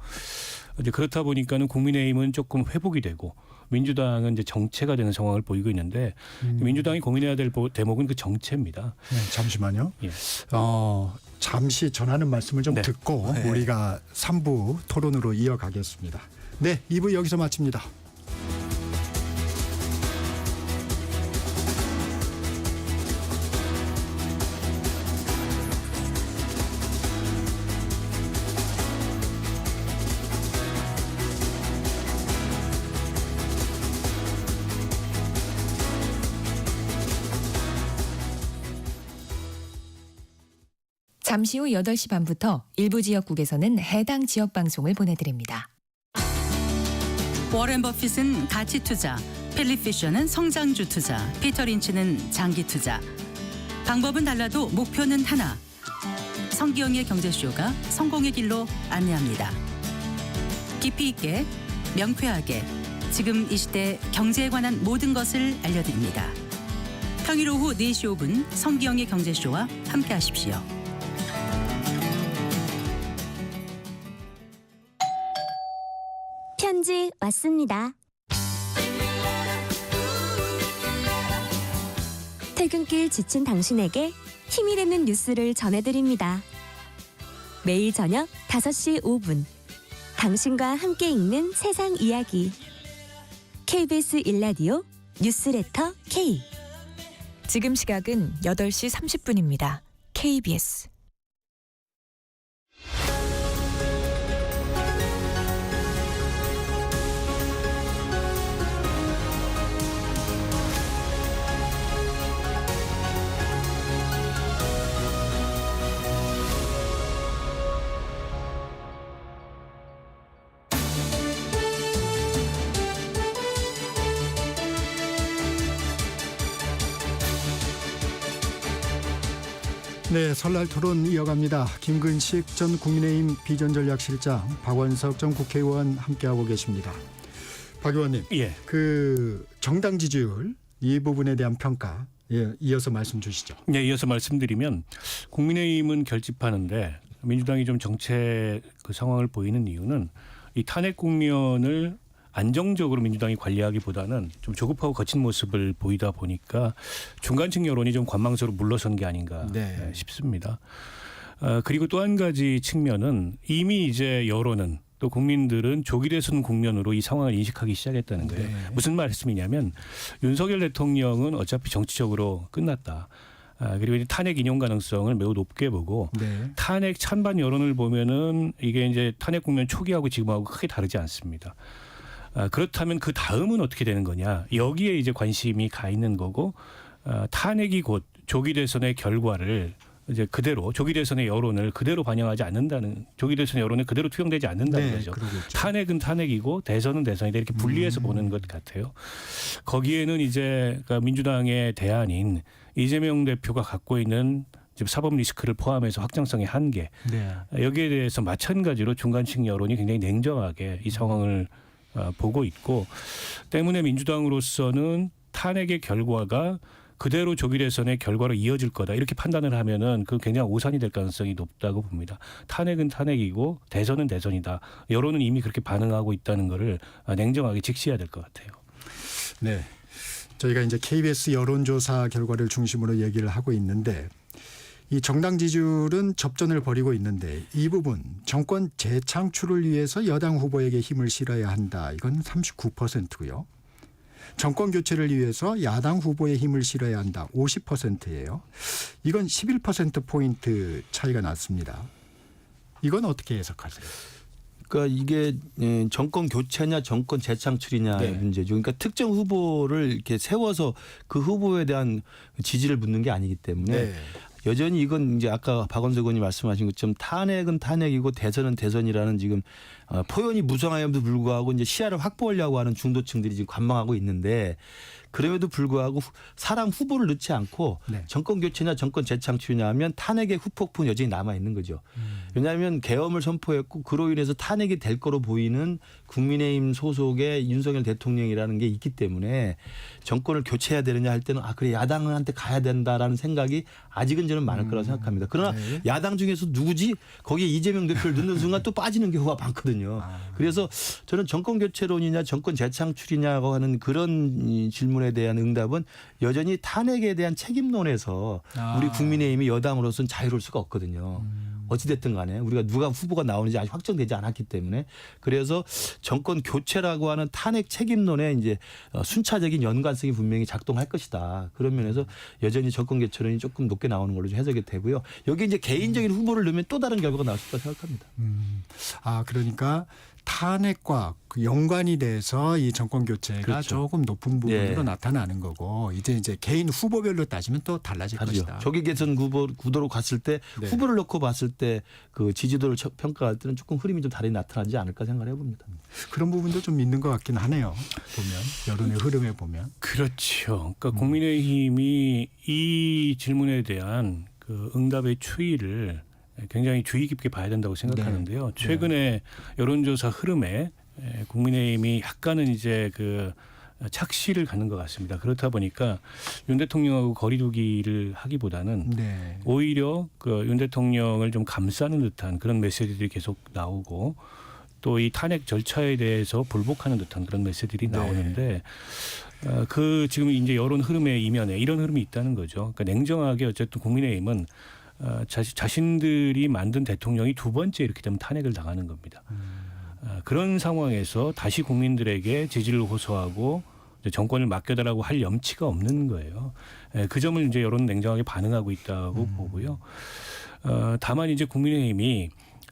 이제 그렇다 보니까는 국민의힘은 조금 회복이 되고 민주당은 이제 정체가 되는 상황을 보이고 있는데 민주당이 고민해야 될 대목은 그 정체입니다. 네, 잠시만요. 예. 잠시 전하는 말씀을 좀 네. 듣고 우리가 3부 토론으로 이어가겠습니다. 네, 2부 여기서 마칩니다. 잠시 후 8시 반부터 일부 지역국에서는 해당 지역 방송을 보내드립니다. 워렌 버핏은 가치 투자, 필립 피셔는 성장주 투자, 피터 린치는 장기 투자. 방법은 달라도 목표는 하나. 성기영의 경제쇼가 성공의 길로 안내합니다. 깊이 있게, 명쾌하게, 지금 이 시대 경제에 관한 모든 것을 알려드립니다. 평일 오후 4시 5분 성기영의 경제쇼와 함께하십시오. 편지 왔습니다. 퇴근길 지친 당신에게 힘이 되는 뉴스를 전해드립니다. 매일 저녁 5시 5분 당신과 함께 읽는 세상 이야기 KBS 1라디오 뉴스레터 K. 지금 시각은 8시 30분입니다. KBS 네, 설날 토론 이어갑니다. 김근식 전 국민의힘 비전전략실장, 박원석 전 국회의원 함께하고 계십니다. 박 의원님, 예. 그 정당 지지율 이 부분에 대한 평가 이어서 말씀 주시죠. 네, 이어서 말씀드리면 국민의힘은 결집하는데 민주당이 좀 정체 그 상황을 보이는 이유는 이 탄핵 국면을 안정적으로 민주당이 관리하기보다는 좀 조급하고 거친 모습을 보이다 보니까 중간층 여론이 좀 관망서로 물러선 게 아닌가 네. 싶습니다. 그리고 또 한 가지 측면은 이미 이제 여론은 또 국민들은 조기 대선 국면으로 이 상황을 인식하기 시작했다는 거예요. 네. 무슨 말씀이냐면 윤석열 대통령은 어차피 정치적으로 끝났다. 그리고 이제 탄핵 인용 가능성을 매우 높게 보고 네. 탄핵 찬반 여론을 보면은 이게 이제 탄핵 국면 초기하고 지금하고 크게 다르지 않습니다. 그렇다면 그 다음은 어떻게 되는 거냐? 여기에 이제 관심이 가 있는 거고 탄핵이 곧 조기 대선의 결과를 이제 그대로 조기 대선의 여론을 그대로 반영하지 않는다는 조기 대선의 여론에 그대로 투영되지 않는다는 네, 거죠. 그러겠죠. 탄핵은 탄핵이고 대선은 대선이다 이렇게 분리해서 보는 것 같아요. 거기에는 이제 그러니까 민주당의 대안인 이재명 대표가 갖고 있는 지금 사법 리스크를 포함해서 확장성의 한계 네. 여기에 대해서 마찬가지로 중간층 여론이 굉장히 냉정하게 이 상황을 보고 있고 때문에 민주당으로서는 탄핵의 결과가 그대로 조기 대선의 결과로 이어질 거다 이렇게 판단을 하면은 그 굉장히 오산이 될 가능성이 높다고 봅니다. 탄핵은 탄핵이고 대선은 대선이다. 여론은 이미 그렇게 반응하고 있다는 거를 냉정하게 직시해야 될 것 같아요. 네. 저희가 이제 KBS 여론조사 결과를 중심으로 얘기를 하고 있는데 이 정당 지지율은 접전을 벌이고 있는데 이 부분 정권 재창출을 위해서 여당 후보에게 힘을 실어야 한다. 이건 39%고요. 정권 교체를 위해서 야당 후보에 힘을 실어야 한다. 50%예요. 이건 11%포인트 차이가 났습니다. 이건 어떻게 해석하세요? 그러니까 이게 정권 교체냐 정권 재창출이냐의 네. 문제죠. 그러니까 특정 후보를 이렇게 세워서 그 후보에 대한 지지를 묻는 게 아니기 때문에 여전히 이건 이제 아까 박원석 의원이 말씀하신 것처럼 탄핵은 탄핵이고 대선은 대선이라는 지금 포연이 무성함에도 불구하고 이제 시야를 확보하려고 하는 중도층들이 지금 관망하고 있는데 그럼에도 불구하고 사람 후보를 넣지 않고 네. 정권 교체냐 정권 재창출이냐 하면 탄핵의 후폭풍은 여전히 남아 있는 거죠. 왜냐하면 계엄을 선포했고 그로 인해서 탄핵이 될 거로 보이는 국민의힘 소속의 윤석열 대통령이라는 게 있기 때문에 정권을 교체해야 되느냐 할 때는 그래 야당한테 가야 된다라는 생각이 아직은 저는 많을 거라고 생각합니다. 그러나 네. 야당 중에서 누구지? 거기에 이재명 대표를 넣는 순간 또 빠지는 경우가 많거든요. 그래서 저는 정권 교체론이냐 정권 재창출이냐고 하는 그런 질문에 대한 응답은 여전히 탄핵에 대한 책임론에서 우리 국민의힘이 여당으로서는 자유로울 수가 없거든요. 어찌됐든 간에 우리가 누가 후보가 나오는지 아직 확정되지 않았기 때문에 그래서 정권 교체라고 하는 탄핵 책임론에 이제 순차적인 연관성이 분명히 작동할 것이다. 그런 면에서 여전히 정권 교체론이 조금 높게 나오는 걸로 좀 해석이 되고요. 여기 이제 개인적인 후보를 넣으면 또 다른 결과가 나올 수 있다고 생각합니다. 그러니까 탄핵과 그 연관이 돼서 이 정권 교체가 그렇죠. 조금 높은 부분으로 네. 나타나는 거고 이제 개인 후보별로 따지면 또 달라질 하죠. 것이다. 조기 개선 구도로 갔을 때 네. 후보를 놓고 봤을 때 그 지지도를 평가할 때는 조금 흐름이 좀 다르게 나타나지 않을까 생각을 해봅니다. 그런 부분도 좀 있는 것 같긴 하네요. 보면 여론의 흐름에 보면. 그렇죠. 그러니까 국민의힘이 이 질문에 대한 그 응답의 추이를 굉장히 주의 깊게 봐야 된다고 생각하는데요. 최근에 여론조사 흐름에 국민의힘이 약간은 이제 그 착시를 갖는 것 같습니다. 그렇다 보니까 윤 대통령하고 거리두기를 하기보다는 네. 오히려 그 윤 대통령을 좀 감싸는 듯한 그런 메시지들이 계속 나오고 또 이 탄핵 절차에 대해서 불복하는 듯한 그런 메시지들이 나오는데 그 지금 이제 여론 흐름의 이면에 이런 흐름이 있다는 거죠. 그러니까 냉정하게 어쨌든 국민의힘은 자신들이 만든 대통령이 두 번째 이렇게 되면 탄핵을 당하는 겁니다. 그런 상황에서 다시 국민들에게 지지를 호소하고 정권을 맡겨달라고 할 염치가 없는 거예요. 그 점을 이제 여론은 냉정하게 반응하고 있다고 보고요. 다만 이제 국민의힘이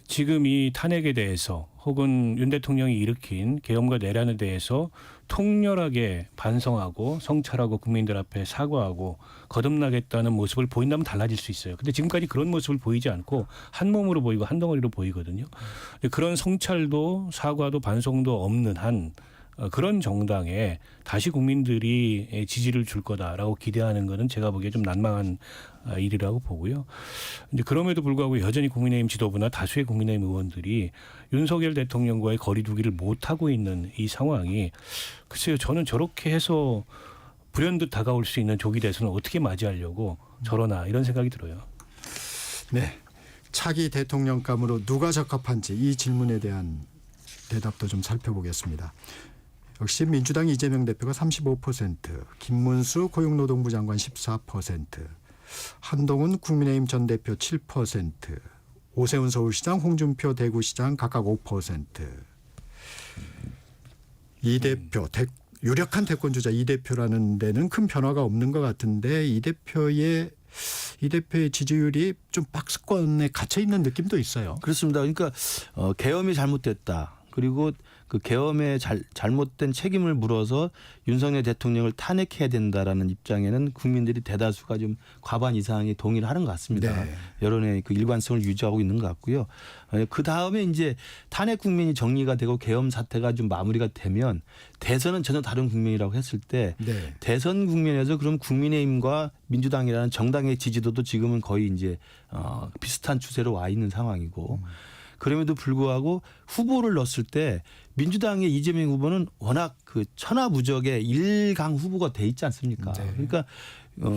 지금 이 탄핵에 대해서 혹은 윤 대통령이 일으킨 계엄과 내란에 대해서 통렬하게 반성하고 성찰하고 국민들 앞에 사과하고 거듭나겠다는 모습을 보인다면 달라질 수 있어요. 근데 지금까지 그런 모습을 보이지 않고 한 몸으로 보이고 한 덩어리로 보이거든요. 그런 성찰도 사과도 반성도 없는 한 그런 정당에 다시 국민들이 지지를 줄 거다라고 기대하는 것은 제가 보기에 좀 난망한 일이라고 보고요. 이제 그럼에도 불구하고 여전히 국민의힘 지도부나 다수의 국민의힘 의원들이 윤석열 대통령과의 거리두기를 못하고 있는 이 상황이 글쎄요. 저는 저렇게 해서 불현듯 다가올 수 있는 조기 대선을 어떻게 맞이하려고 저러나 이런 생각이 들어요. 네, 차기 대통령감으로 누가 적합한지 이 질문에 대한 대답도 좀 살펴보겠습니다. 역시 민주당 이재명 대표가 35%, 김문수 고용노동부 장관 14%, 한동훈 국민의힘 전 대표 7%, 오세훈 서울시장, 홍준표 대구시장 각각 5%. 이 대표, 유력한 대권주자 이 대표라는 데는 큰 변화가 없는 것 같은데 이 대표의 지지율이 좀 박스권에 갇혀 있는 느낌도 있어요. 그렇습니다. 그러니까 계엄이 잘못됐다. 그리고 그 계엄의 잘못된 책임을 물어서 윤석열 대통령을 탄핵해야 된다라는 입장에는 국민들이 대다수가 좀 과반 이상이 동의를 하는 것 같습니다. 네. 여론의 그 일관성을 유지하고 있는 것 같고요. 그 다음에 이제 탄핵 국면이 정리가 되고 계엄 사태가 좀 마무리가 되면 대선은 전혀 다른 국면이라고 했을 때 네. 대선 국면에서 그럼 국민의힘과 민주당이라는 정당의 지지도도 지금은 거의 이제 비슷한 추세로 와 있는 상황이고 그럼에도 불구하고 후보를 넣었을 때 민주당의 이재명 후보는 워낙 그 천하무적의 1강 후보가 돼 있지 않습니까? 네. 그러니까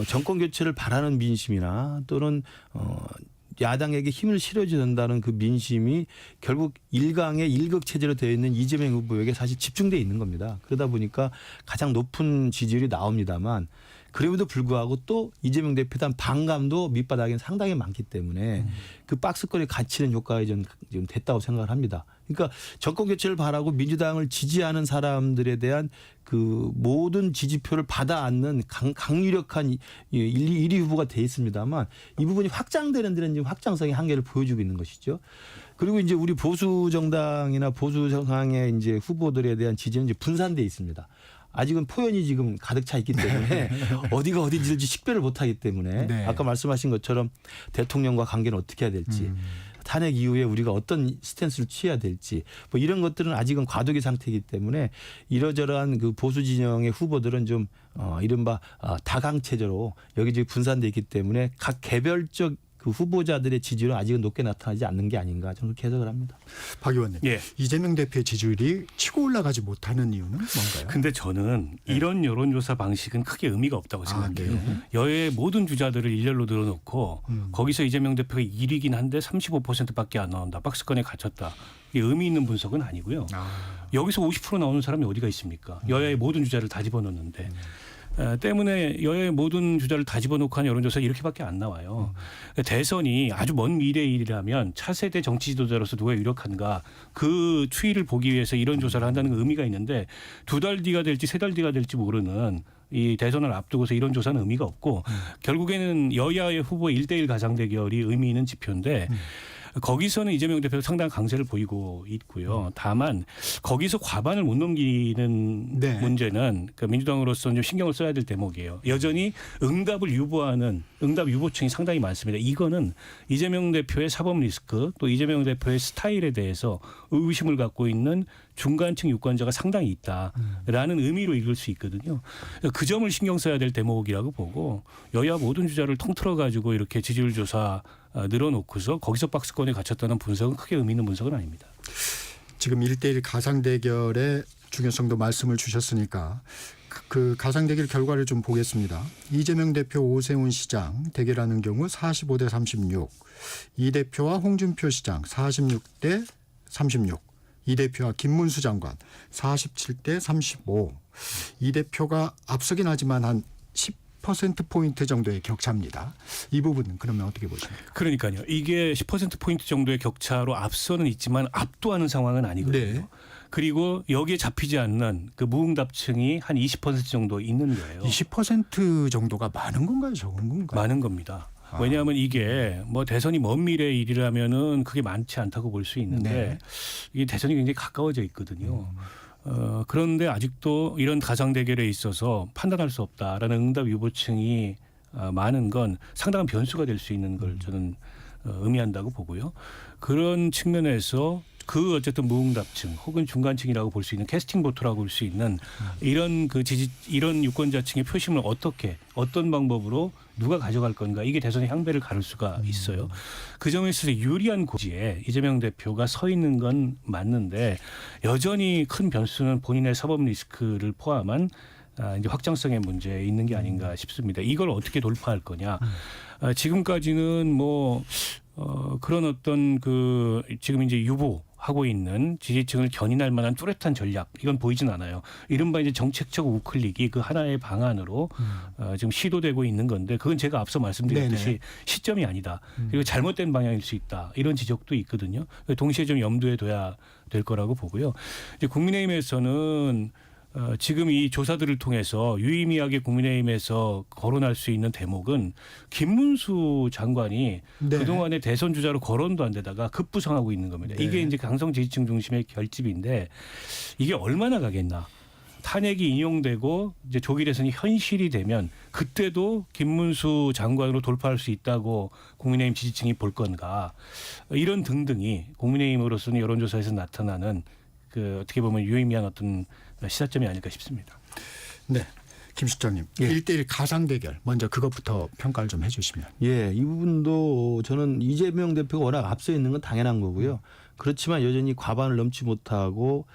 정권 교체를 바라는 민심이나 또는 야당에게 힘을 실어줘야 된다는 그 민심이 결국 1강의 1극 체제로 되어 있는 이재명 후보에게 사실 집중되어 있는 겁니다. 그러다 보니까 가장 높은 지지율이 나옵니다만 그럼에도 불구하고 또 이재명 대표에 대한 반감도 밑바닥엔 상당히 많기 때문에 그 박스권에 갇히는 효과가 지금 됐다고 생각을 합니다. 그러니까 정권 교체를 바라고 민주당을 지지하는 사람들에 대한 그 모든 지지표를 받아 안는 강유력한 1위 후보가 돼 있습니다만 이 부분이 확장되는 데는 지금 확장성의 한계를 보여주고 있는 것이죠. 그리고 이제 우리 보수 정당이나 보수 정당의 이제 후보들에 대한 지지는 이제 분산돼 있습니다. 아직은 포연이 지금 가득 차 있기 때문에 어디가 어디인지 식별을 못하기 때문에 네. 아까 말씀하신 것처럼 대통령과 관계는 어떻게 해야 될지 탄핵 이후에 우리가 어떤 스탠스를 취해야 될지 뭐 이런 것들은 아직은 과도기 상태이기 때문에 이러저러한 그 보수 진영의 후보들은 좀 이른바 다강 체제로 여기저기 분산돼 있기 때문에 각 개별적 그 후보자들의 지지율은 아직은 높게 나타나지 않는 게 아닌가 저는 그렇게 해석을 합니다. 박 의원님, 예. 이재명 대표의 지지율이 치고 올라가지 못하는 이유는 뭔가요? 근데 저는 이런 여론조사 방식은 크게 의미가 없다고 생각해요. 네. 여야의 모든 주자들을 일렬로 늘어놓고 거기서 이재명 대표가 1위긴 한데 35%밖에 안 나온다. 박스권에 갇혔다. 이게 의미 있는 분석은 아니고요. 여기서 50% 나오는 사람이 어디가 있습니까? 여야의 모든 주자를 다 집어넣는데. 때문에 여야의 모든 주자를 다 집어넣고 한 여론조사 이렇게밖에 안 나와요. 대선이 아주 먼 미래의 일이라면 차세대 정치 지도자로서 누가 유력한가 그 추이를 보기 위해서 이런 조사를 한다는 건 의미가 있는데 2달 뒤가 될지 3달 뒤가 될지 모르는 이 대선을 앞두고서 이런 조사는 의미가 없고 결국에는 여야의 후보 1대1 가상 대결이 의미 있는 지표인데 거기서는 이재명 대표가 상당한 강세를 보이고 있고요. 다만 거기서 과반을 못 넘기는 네. 문제는 그 민주당으로서는 좀 신경을 써야 될 대목이에요. 여전히 응답을 유보하는 응답 유보층이 상당히 많습니다. 이거는 이재명 대표의 사법 리스크 또 이재명 대표의 스타일에 대해서 의구심을 갖고 있는 중간층 유권자가 상당히 있다라는 의미로 읽을 수 있거든요. 그 점을 신경 써야 될 대목이라고 보고 여야 모든 주자를 통틀어 가지고 이렇게 지지율 조사 늘어놓고서 거기서 박스권에 갇혔다는 분석은 크게 의미 있는 분석은 아닙니다. 지금 1대1 가상대결의 중요성도 말씀을 주셨으니까 그 가상대결 결과를 좀 보겠습니다. 이재명 대표 오세훈 시장 대결하는 경우 45대 36, 이 대표와 홍준표 시장 46대 36, 이 대표와 김문수 장관 47대 35, 이 대표가 앞서긴 하지만 한 10%포인트 정도의 격차입니다. 이 부분은 그러면 어떻게 보십니까? 그러니까요. 이게 10%포인트 정도의 격차로 앞서는 있지만 압도하는 상황은 아니거든요. 네. 그리고 여기에 잡히지 않는 그 무응답층이 한 20% 정도 있는 거예요. 20% 정도가 많은 건가요, 적은 건가요? 많은 겁니다. 왜냐하면 이게 뭐 대선이 먼 미래의 일이라면은 그게 많지 않다고 볼 수 있는데 네. 이게 대선이 굉장히 가까워져 있거든요. 그런데 아직도 이런 가상 대결에 있어서 판단할 수 없다라는 응답 유보층이 많은 건 상당한 변수가 될 수 있는 걸 저는 의미한다고 보고요. 그런 측면에서 그 어쨌든 무응답층 혹은 중간층이라고 볼 수 있는 캐스팅 보트라고 볼 수 있는 이런 그 이런 유권자층의 표심을 어떻게 어떤 방법으로 누가 가져갈 건가 이게 대선의 향배를 가를 수가 있어요. 그 점에 있어서 유리한 고지에 이재명 대표가 서 있는 건 맞는데 여전히 큰 변수는 본인의 사법 리스크를 포함한 이제 확장성의 문제에 있는 게 아닌가 싶습니다. 이걸 어떻게 돌파할 거냐. 지금까지는 뭐 그런 어떤 그 지금 이제 유보하고 있는 지지층을 견인할 만한 뚜렷한 전략 이건 보이진 않아요. 이른바 이제 정책적 우클릭이 그 하나의 방안으로 지금 시도되고 있는 건데 그건 제가 앞서 말씀드렸듯이 네네. 시점이 아니다. 그리고 잘못된 방향일 수 있다. 이런 지적도 있거든요. 동시에 좀 염두에 둬야 될 거라고 보고요. 이제 국민의힘에서는 지금 이 조사들을 통해서 유의미하게 국민의힘에서 거론할 수 있는 대목은 김문수 장관이 네. 그동안에 대선 주자로 거론도 안 되다가 급부상하고 있는 겁니다. 네. 이게 이제 강성 지지층 중심의 결집인데 이게 얼마나 가겠나. 탄핵이 인용되고 이제 조기 대선이 현실이 되면 그때도 김문수 장관으로 돌파할 수 있다고 국민의힘 지지층이 볼 건가. 이런 등등이 국민의힘으로서는 여론조사에서 나타나는 그 어떻게 보면 유의미한 어떤 시사점이 아닐까 싶습니다. 네. 김 실장님, 예. 1대1 가상 대결 먼저 그것부터 평가를 좀 해주시면. 예, 이 부분도 저는 이재명 대표가 워낙 앞서 있는 건 당연한 거고요. 그렇지만 여전히 과반을 넘지 못하고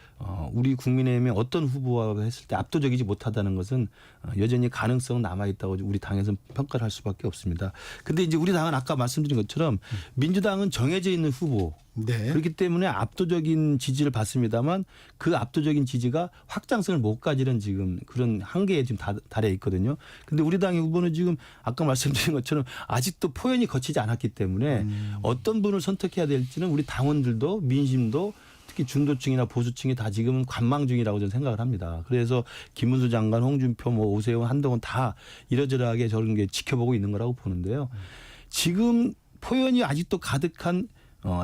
우리 국민의힘의 어떤 후보와 했을 때 압도적이지 못하다는 것은 여전히 가능성은 남아있다고 우리 당에서는 평가를 할 수밖에 없습니다. 근데 이제 우리 당은 아까 말씀드린 것처럼 민주당은 정해져 있는 후보 네. 그렇기 때문에 압도적인 지지를 받습니다만 그 압도적인 지지가 확장성을 못 가지는 지금 그런 한계에 지금 달해 있거든요. 근데 우리 당의 후보는 지금 아까 말씀드린 것처럼 아직도 포연이 거치지 않았기 때문에 어떤 분을 선택해야 될지는 우리 당원들도 민심도 특히 중도층이나 보수층이 다 지금은 관망 중이라고 저는 생각을 합니다. 그래서 김문수 장관, 홍준표, 뭐 오세훈, 한동훈 다 이러저러하게 저런 게 지켜보고 있는 거라고 보는데요. 지금 포연이 아직도 가득한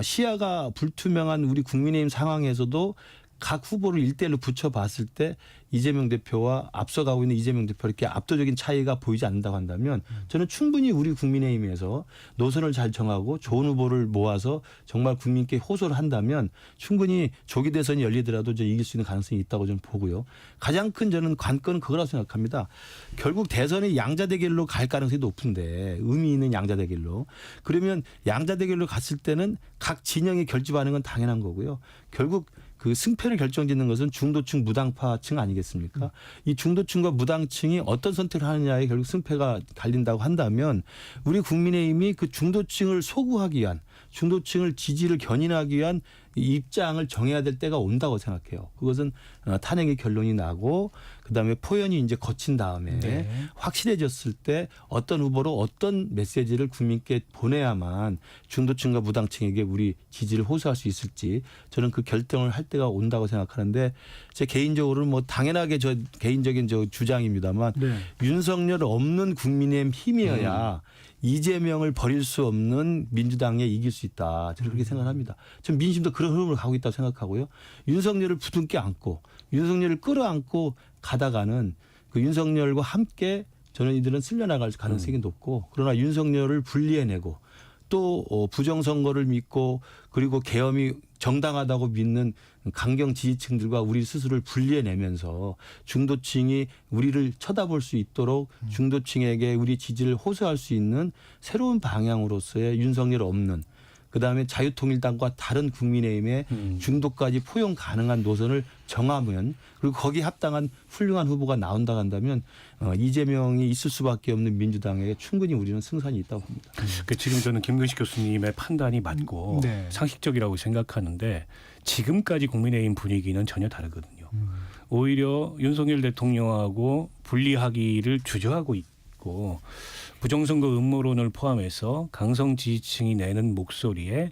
시야가 불투명한 우리 국민의힘 상황에서도 각 후보를 1대1로 붙여봤을 때 이재명 대표와 앞서가고 있는 이재명 대표 이렇게 압도적인 차이가 보이지 않는다고 한다면 저는 충분히 우리 국민의힘에서 노선을 잘 정하고 좋은 후보를 모아서 정말 국민께 호소를 한다면 충분히 조기 대선이 열리더라도 이길 수 있는 가능성이 있다고 저는 보고요. 가장 큰 저는 관건은 그거라고 생각합니다. 결국 대선이 양자 대결로 갈 가능성이 높은데 의미 있는 양자 대결로 그러면 양자 대결로 갔을 때는 각 진영이 결집하는 건 당연한 거고요. 결국 그 승패를 결정짓는 것은 중도층 무당파층 아니겠습니까? 이 중도층과 무당층이 어떤 선택을 하느냐에 결국 승패가 갈린다고 한다면 우리 국민의힘이 그 중도층을 소구하기 위한 중도층을 지지를 견인하기 위한 입장을 정해야 될 때가 온다고 생각해요. 그것은 탄핵의 결론이 나고 그다음에 포연이 이제 거친 다음에 네. 확실해졌을 때 어떤 후보로 어떤 메시지를 국민께 보내야만 중도층과 무당층에게 우리 지지를 호소할 수 있을지 저는 그 결정을 할 때가 온다고 생각하는데 제 개인적으로는 뭐 당연하게 저 개인적인 저 주장입니다만 네. 윤석열 없는 국민의힘 힘이어야 이재명을 버릴 수 없는 민주당에 이길 수 있다. 저는 그렇게 생각합니다. 전 민심도 그런 흐름으로 가고 있다고 생각하고요. 윤석열을 부둥켜 안고 윤석열을 끌어안고 가다가는 그 윤석열과 함께 저는 이들은 쓸려나갈 가능성이 높고 그러나 윤석열을 분리해내고 또 부정선거를 믿고 그리고 계엄이 정당하다고 믿는 강경 지지층들과 우리 스스로를 분리해내면서 중도층이 우리를 쳐다볼 수 있도록 중도층에게 우리 지지를 호소할 수 있는 새로운 방향으로서의 윤석열 없는 그다음에 자유통일당과 다른 국민의힘의 중도까지 포용 가능한 노선을 정하면 그리고 거기에 합당한 훌륭한 후보가 나온다 한다면 이재명이 있을 수밖에 없는 민주당에게 충분히 우리는 승산이 있다고 봅니다. 지금 저는 김근식 교수님의 판단이 맞고 네. 상식적이라고 생각하는데 지금까지 국민의힘 분위기는 전혀 다르거든요. 오히려 윤석열 대통령하고 분리하기를 주저하고 있고 부정선거 음모론을 포함해서 강성 지지층이 내는 목소리에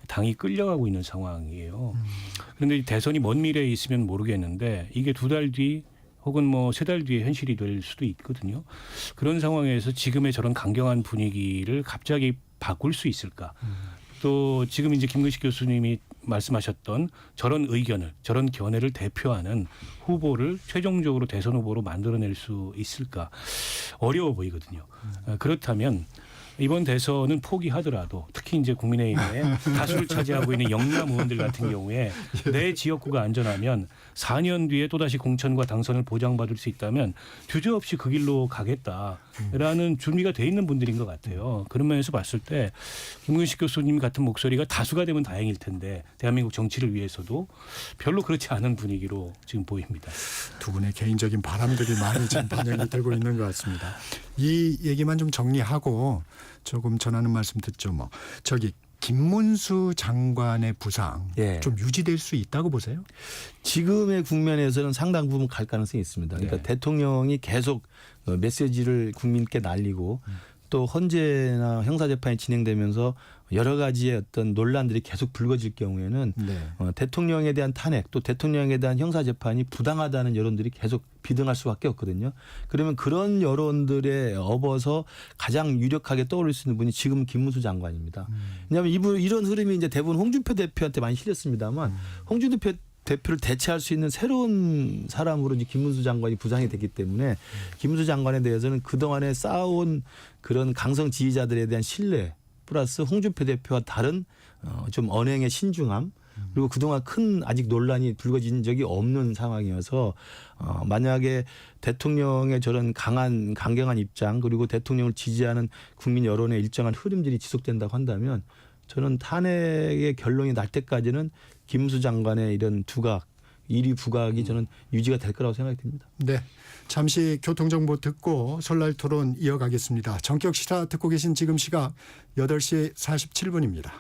당이 끌려가고 있는 상황이에요. 그런데 이 대선이 먼 미래에 있으면 모르겠는데 이게 2달 뒤 혹은 뭐 3달 뒤에 현실이 될 수도 있거든요. 그런 상황에서 지금의 저런 강경한 분위기를 갑자기 바꿀 수 있을까? 또 지금 이제 김근식 교수님이 말씀하셨던 저런 의견을, 저런 견해를 대표하는 후보를 최종적으로 대선 후보로 만들어낼 수 있을까? 어려워 보이거든요. 그렇다면 이번 대선은 포기하더라도 특히 이제 국민의힘에 다수를 차지하고 있는 영남 의원들 같은 경우에 내 지역구가 안전하면 4년 뒤에 또다시 공천과 당선을 보장받을 수 있다면 주저없이 그 길로 가겠다라는 준비가 돼 있는 분들인 것 같아요. 그런 면에서 봤을 때 김근식 교수님 같은 목소리가 다수가 되면 다행일 텐데 대한민국 정치를 위해서도 별로 그렇지 않은 분위기로 지금 보입니다. 두 분의 개인적인 바람들이 많이 지금 반영이 되고 있는 것 같습니다. 이 얘기만 좀 정리하고 조금 전하는 말씀 듣죠. 뭐 저기 김문수 장관의 부상 예. 좀 유지될 수 있다고 보세요? 지금의 국면에서는 상당 부분 갈 가능성이 있습니다. 그러니까 네. 대통령이 계속 메시지를 국민께 날리고 또 헌재나 형사재판이 진행되면서 여러 가지의 어떤 논란들이 계속 불거질 경우에는 네. 대통령에 대한 탄핵 또 대통령에 대한 형사재판이 부당하다는 여론들이 계속 비등할 수밖에 없거든요. 그러면 그런 여론들에 업어서 가장 유력하게 떠올릴 수 있는 분이 지금 김문수 장관입니다. 왜냐하면 이런 흐름이 이제 대부분 홍준표 대표한테 많이 실렸습니다만 홍준표 대표를 대체할 수 있는 새로운 사람으로 이제 김문수 장관이 부상이 됐기 때문에 김문수 장관에 대해서는 그동안에 쌓아온 그런 강성 지지자들에 대한 신뢰 플러스 홍준표 대표와 다른 좀 언행의 신중함 그리고 그동안 큰 아직 논란이 불거진 적이 없는 상황이어서 만약에 대통령의 저런 강경한 입장 그리고 대통령을 지지하는 국민 여론의 일정한 흐름들이 지속된다고 한다면 저는 탄핵의 결론이 날 때까지는 김문수 장관의 이런 두각, 1위 부각이 저는 유지가 될 거라고 생각이 듭니다. 네. 잠시 교통정보 듣고 설날 토론 이어가겠습니다. 전격 시사 듣고 계신 지금 시각 8시 47분입니다.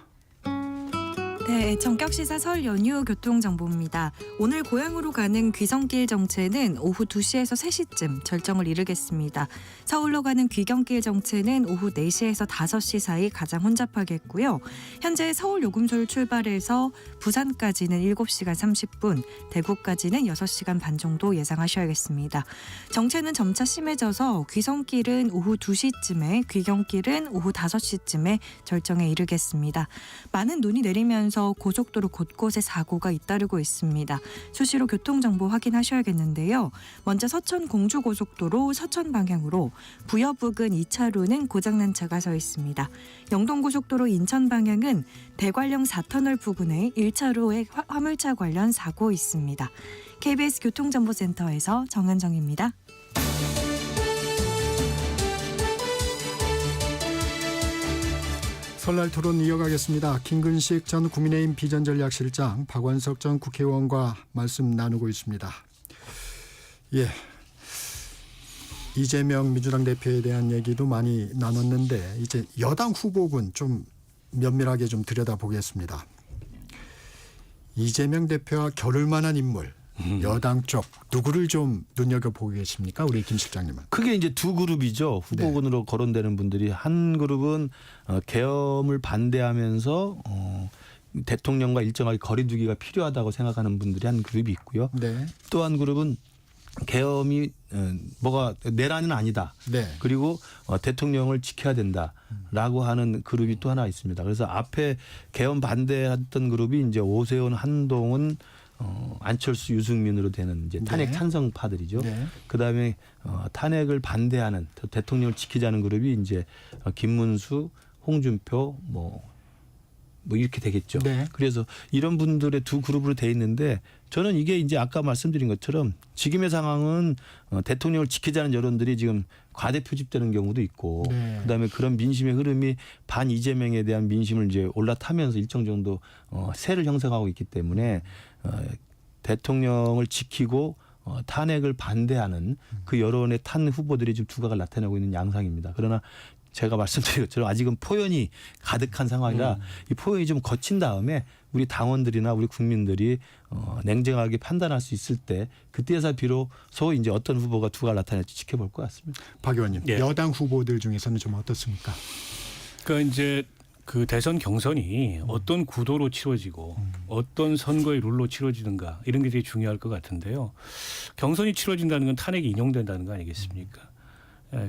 네, 전격시사 설 연휴 교통정보입니다. 오늘 고향으로 가는 귀성길 정체는 오후 2시에서 3시쯤 절정을 이루겠습니다. 서울로 가는 귀경길 정체는 오후 4시에서 5시 사이 가장 혼잡하겠고요. 현재 서울 요금소를 출발해서 부산까지는 7시간 30분, 대구까지는 6시간 반 정도 예상하셔야겠습니다. 정체는 점차 심해져서 귀성길은 오후 2시쯤에, 귀경길은 오후 5시쯤에 절정에 이르겠습니다. 많은 눈이 내리면서 고속도로 곳곳에 사고가 잇따르고 있습니다. 수시로 교통정보 확인하셔야겠는데요. 먼저 서천 공주고속도로 서천 방향으로 부여 부근 2차로는 고장난 차가 서 있습니다. 영동고속도로 인천 방향은 대관령 4터널 부근에 1차로에 화물차 관련 사고 있습니다. KBS 교통정보센터에서 정은정입니다. 설날 토론 이어가겠습니다. 김근식 전 국민의힘 비전전략실장, 박원석 전 국회의원과 말씀 나누고 있습니다. 예, 이재명 민주당 대표에 대한 얘기도 많이 나눴는데 이제 여당 후보군 좀 면밀하게 좀 들여다보겠습니다. 이재명 대표와 겨룰 만한 인물, 여당 쪽 누구를 좀 눈여겨보고 계십니까? 우리 김 실장님은. 크게 이제 두 그룹이죠. 후보군으로 거론되는 분들이 한 그룹은 계엄을 반대하면서 대통령과 일정하게 거리두기가 필요하다고 생각하는 분들이 한 그룹이 있고요. 네. 또 한 그룹은 계엄이 뭐가 내란은 아니다. 네. 그리고 대통령을 지켜야 된다라고 하는 그룹이 또 하나 있습니다. 그래서 앞에 계엄 반대했던 그룹이 이제 오세훈, 한동훈, 안철수, 유승민으로 되는 이제 탄핵 네. 찬성파들이죠. 네. 그다음에 탄핵을 반대하는 대통령을 지키자는 그룹이 이제 김문수, 홍준표 뭐 이렇게 되겠죠. 네. 그래서 이런 분들의 두 그룹으로 돼 있는데 저는 이게 이제 아까 말씀드린 것처럼 지금의 상황은 대통령을 지키자는 여론들이 지금 과대 표집되는 경우도 있고 네. 그다음에 그런 민심의 흐름이 반 이재명에 대한 민심을 이제 올라타면서 일정 정도 세를 형성하고 있기 때문에 대통령을 지키고 탄핵을 반대하는 그 여론의 탄 후보들이 지금 두각을 나타내고 있는 양상입니다. 그러나 제가 말씀드린 것처럼 아직은 포연이 가득한 상황이라 이 포연이 좀 거친 다음에 우리 당원들이나 우리 국민들이 냉정하게 판단할 수 있을 때 그때에서 비로소 이제 어떤 후보가 두각을 나타낼지 지켜볼 것 같습니다. 박 의원님, 예. 여당 후보들 중에서는 좀 어떻습니까? 그러니까 이제 그 대선 경선이 어떤 구도로 치러지고 어떤 선거의 룰로 치러지는가 이런 게 되게 중요할 것 같은데요. 경선이 치러진다는 건 탄핵이 인용된다는 거 아니겠습니까?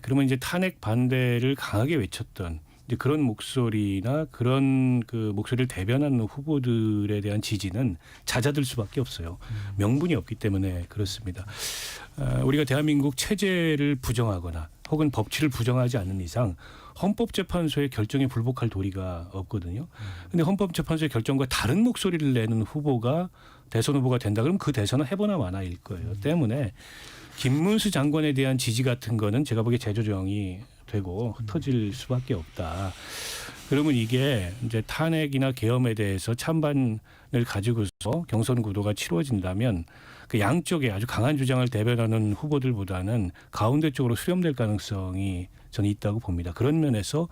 그러면 이제 탄핵 반대를 강하게 외쳤던 이제 그런 목소리나 그런 그 목소리를 대변하는 후보들에 대한 지지는 잦아들 수밖에 없어요. 명분이 없기 때문에 그렇습니다. 우리가 대한민국 체제를 부정하거나 혹은 법치를 부정하지 않는 이상 헌법재판소의 결정에 불복할 도리가 없거든요. 그런데 헌법재판소의 결정과 다른 목소리를 내는 후보가 대선 후보가 된다 그러면 그 대선은 해보나 마나일 거예요. 때문에 김문수 장관에 대한 지지 같은 거는 제가 보기에 재조정이 되고 흩어질 수밖에 없다. 그러면 이게 이제 탄핵이나 계엄에 대해서 찬반을 가지고서 경선 구도가 치러진다면 그 양쪽에 아주 강한 주장을 대변하는 후보들보다는 가운데 쪽으로 수렴될 가능성이 저는 있다고 봅니다. 그런 면에서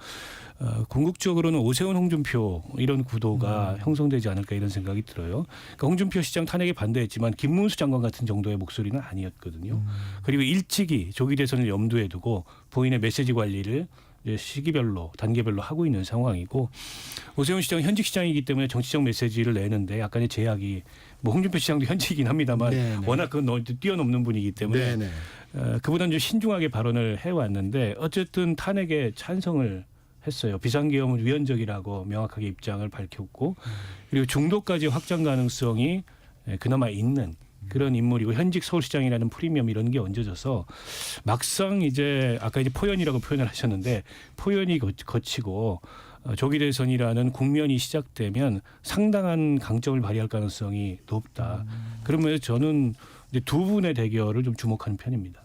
궁극적으로는 오세훈 홍준표 이런 구도가 형성되지 않을까 이런 생각이 들어요. 그러니까 홍준표 시장 탄핵에 반대했지만 김문수 장관 같은 정도의 목소리는 아니었거든요. 그리고 일찍이 조기 대선을 염두에 두고 본인의 메시지 관리를 이제 시기별로 단계별로 하고 있는 상황이고 오세훈 시장은 현직 시장이기 때문에 정치적 메시지를 내는데 약간의 제약이 뭐 홍준표 시장도 현직이긴 합니다만 네네. 워낙 그건 뛰어넘는 분이기 때문에 네네. 그보다는 좀 신중하게 발언을 해왔는데 어쨌든 탄핵에 찬성을 했어요. 비상계엄은 위헌적이라고 명확하게 입장을 밝혔고 그리고 중도까지 확장 가능성이 그나마 있는 그런 인물이고 현직 서울시장이라는 프리미엄 이런 게 얹어져서 막상 이제 아까 이제 포연이라고 표현을 하셨는데 포연이 거치고 조기 대선이라는 국면이 시작되면 상당한 강점을 발휘할 가능성이 높다. 그러면 저는 이제 두 분의 대결을 좀 주목하는 편입니다.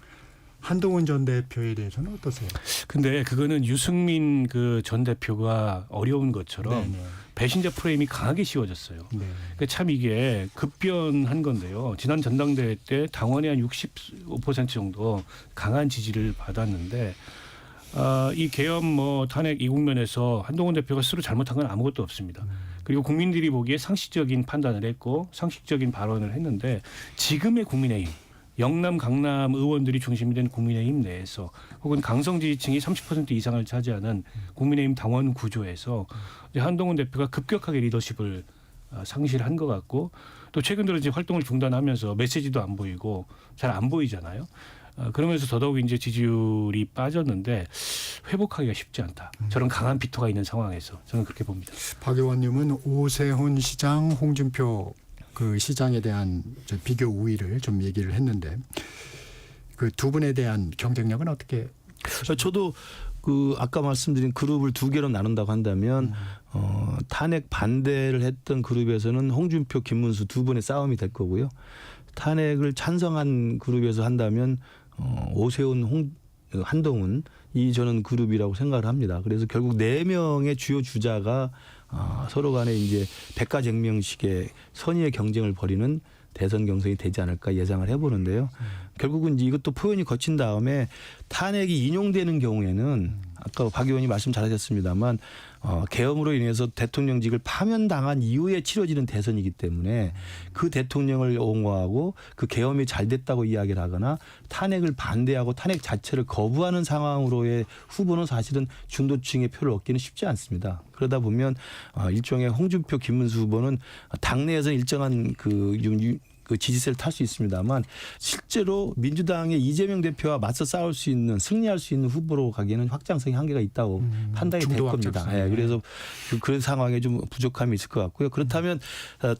한동훈 전 대표에 대해서는 어떠세요? 근데 그거는 유승민 그 전 대표가 어려운 것처럼 네네. 배신자 프레임이 강하게 씌워졌어요. 네. 그러니까 참 이게 급변한 건데요. 지난 전당대회 때 당원의 한 65% 정도 강한 지지를 받았는데 이 계엄 뭐 탄핵 이 국면에서 한동훈 대표가 스스로 잘못한 건 아무것도 없습니다. 그리고 국민들이 보기에 상식적인 판단을 했고 상식적인 발언을 했는데 지금의 국민의힘 영남 강남 의원들이 중심이 된 국민의힘 내에서 혹은 강성 지지층이 30% 이상을 차지하는 국민의힘 당원 구조에서 이제 한동훈 대표가 급격하게 리더십을 상실한 것 같고 또 최근 들어 이제 활동을 중단하면서 메시지도 안 보이고 잘 안 보이잖아요. 그러면서 더더욱 이제 지지율이 빠졌는데 회복하기가 쉽지 않다. 저런 강한 비토가 있는 상황에서 저는 그렇게 봅니다. 박 의원님은 오세훈 시장, 홍준표 그 시장에 대한 비교 우위를 좀 얘기를 했는데 그 두 분에 대한 경쟁력은 어떻게? 저도 그 아까 말씀드린 그룹을 두 개로 나눈다고 한다면 탄핵 반대를 했던 그룹에서는 홍준표, 김문수 두 분의 싸움이 될 거고요. 탄핵을 찬성한 그룹에서 한다면 오세훈, 한동훈 이 저는 그룹이라고 생각을 합니다. 그래서 결국 4명의 주요 주자가 서로 간에 이제 백가쟁명식의 선의의 경쟁을 벌이는 대선 경선이 되지 않을까 예상을 해보는데요. 결국은 이제 이것도 표현이 거친 다음에 탄핵이 인용되는 경우에는 아까 박 의원이 말씀 잘하셨습니다만 계엄으로 인해서 대통령직을 파면당한 이후에 치러지는 대선이기 때문에 그 대통령을 옹호하고 그 계엄이 잘 됐다고 이야기를 하거나 탄핵을 반대하고 탄핵 자체를 거부하는 상황으로의 후보는 사실은 중도층의 표를 얻기는 쉽지 않습니다. 그러다 보면 일종의 홍준표, 김문수 후보는 당내에서는 일정한 그 지지세를 탈 수 있습니다만 실제로 민주당의 이재명 대표와 맞서 싸울 수 있는 승리할 수 있는 후보로 가기에는 확장성이 한계가 있다고 판단이 될 겁니다. 예, 그래서 그런 상황에 좀 부족함이 있을 것 같고요. 그렇다면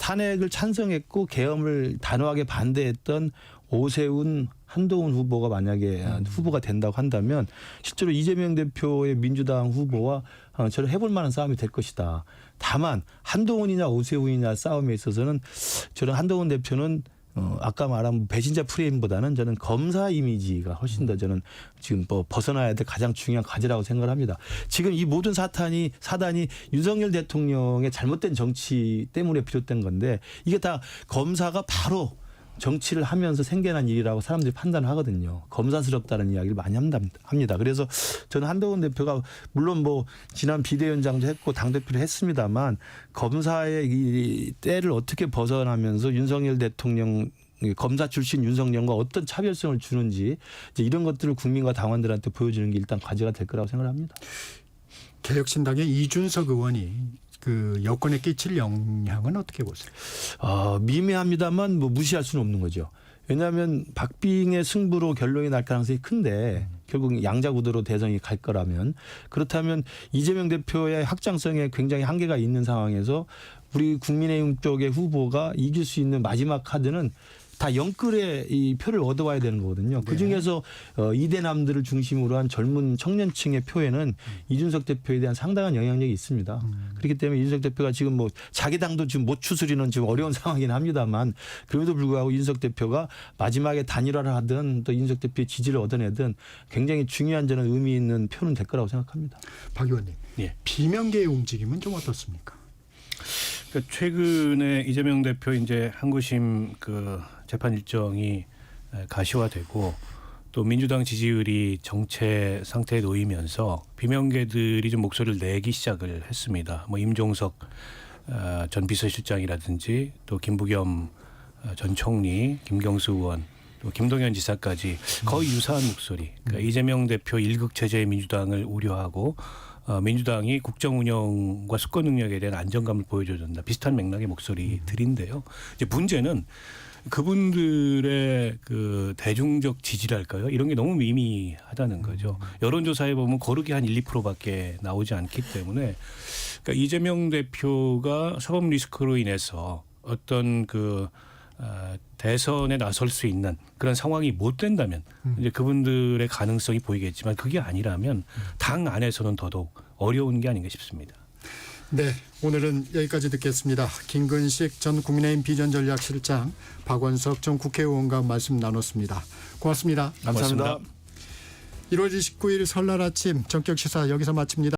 탄핵을 찬성했고 계엄을 단호하게 반대했던 오세훈, 한동훈 후보가 만약에 후보가 된다고 한다면 실제로 이재명 대표의 민주당 후보와 저를 해볼 만한 싸움이 될 것이다. 다만 한동훈이냐 오세훈이냐 싸움에 있어서는 저는 한동훈 대표는 아까 말한 배신자 프레임보다는 저는 검사 이미지가 훨씬 더 저는 지금 벗어나야 될 가장 중요한 과제라고 생각을 합니다. 지금 이 모든 사단이 윤석열 대통령의 잘못된 정치 때문에 비롯된 건데 이게 다 검사가 바로 정치를 하면서 생겨난 일이라고 사람들이 판단을 하거든요. 검사스럽다는 이야기를 많이 합니다. 그래서 저는 한동훈 대표가 물론 뭐 지난 비대위원장도 했고 당대표를 했습니다만 검사의 이 때를 어떻게 벗어나면서 윤석열 대통령 검사 출신 윤석열과 어떤 차별성을 주는지 이제 이런 것들을 국민과 당원들한테 보여주는 게 일단 과제가 될 거라고 생각을 합니다. 개혁신당의 이준석 의원이 그 여권에 끼칠 영향은 어떻게 보세요? 미미합니다만 뭐 무시할 수는 없는 거죠. 왜냐하면 박빙의 승부로 결론이 날 가능성이 큰데 결국 양자구도로 대선이 갈 거라면, 그렇다면 이재명 대표의 확장성에 굉장히 한계가 있는 상황에서 우리 국민의힘 쪽의 후보가 이길 수 있는 마지막 카드는 다 영끌의 이 표를 얻어와야 되는 거거든요. 그중에서 이대남들을 중심으로 한 젊은 청년층의 표에는 이준석 대표에 대한 상당한 영향력이 있습니다. 그렇기 때문에 이준석 대표가 지금 뭐 자기 당도 지금 못 추스리는 지금 어려운 상황이긴 합니다만, 그럼에도 불구하고 이준석 대표가 마지막에 단일화를 하든 또 이준석 대표의 지지를 얻어내든 굉장히 중요한 저는 의미 있는 표는 될 거라고 생각합니다. 박 의원님, 예. 비명계의 움직임은 좀 어떻습니까? 그러니까 최근에 이재명 대표 이제 항구심 그 재판 일정이 가시화되고 또 민주당 지지율이 정체 상태에 놓이면서 비명계들이 좀 목소리를 내기 시작을 했습니다. 뭐 임종석 전 비서실장이라든지 또 김부겸 전 총리, 김경수 의원, 또 김동연 지사까지 거의 유사한 목소리. 그러니까 이재명 대표 일극 체제의 민주당을 우려하고 민주당이 국정 운영과 수권 능력에 대한 안정감을 보여줘야 된다. 비슷한 맥락의 목소리들인데요. 이제 문제는 그분들의 그 대중적 지지랄까요? 이런 게 너무 미미하다는 거죠. 여론조사에 보면 거르게 한 1, 2%밖에 나오지 않기 때문에, 그러니까 이재명 대표가 사법 리스크로 인해서 어떤 그 대선에 나설 수 있는 그런 상황이 못 된다면 이제 그분들의 가능성이 보이겠지만, 그게 아니라면 당 안에서는 더더욱 어려운 게 아닌가 싶습니다. 네, 오늘은 여기까지 듣겠습니다. 김근식 전 국민의힘 비전전략실장, 박원석 전 국회의원과 말씀 나눴습니다. 고맙습니다. 감사합니다. 1월 29일 설날 아침 전격시사 여기서 마칩니다.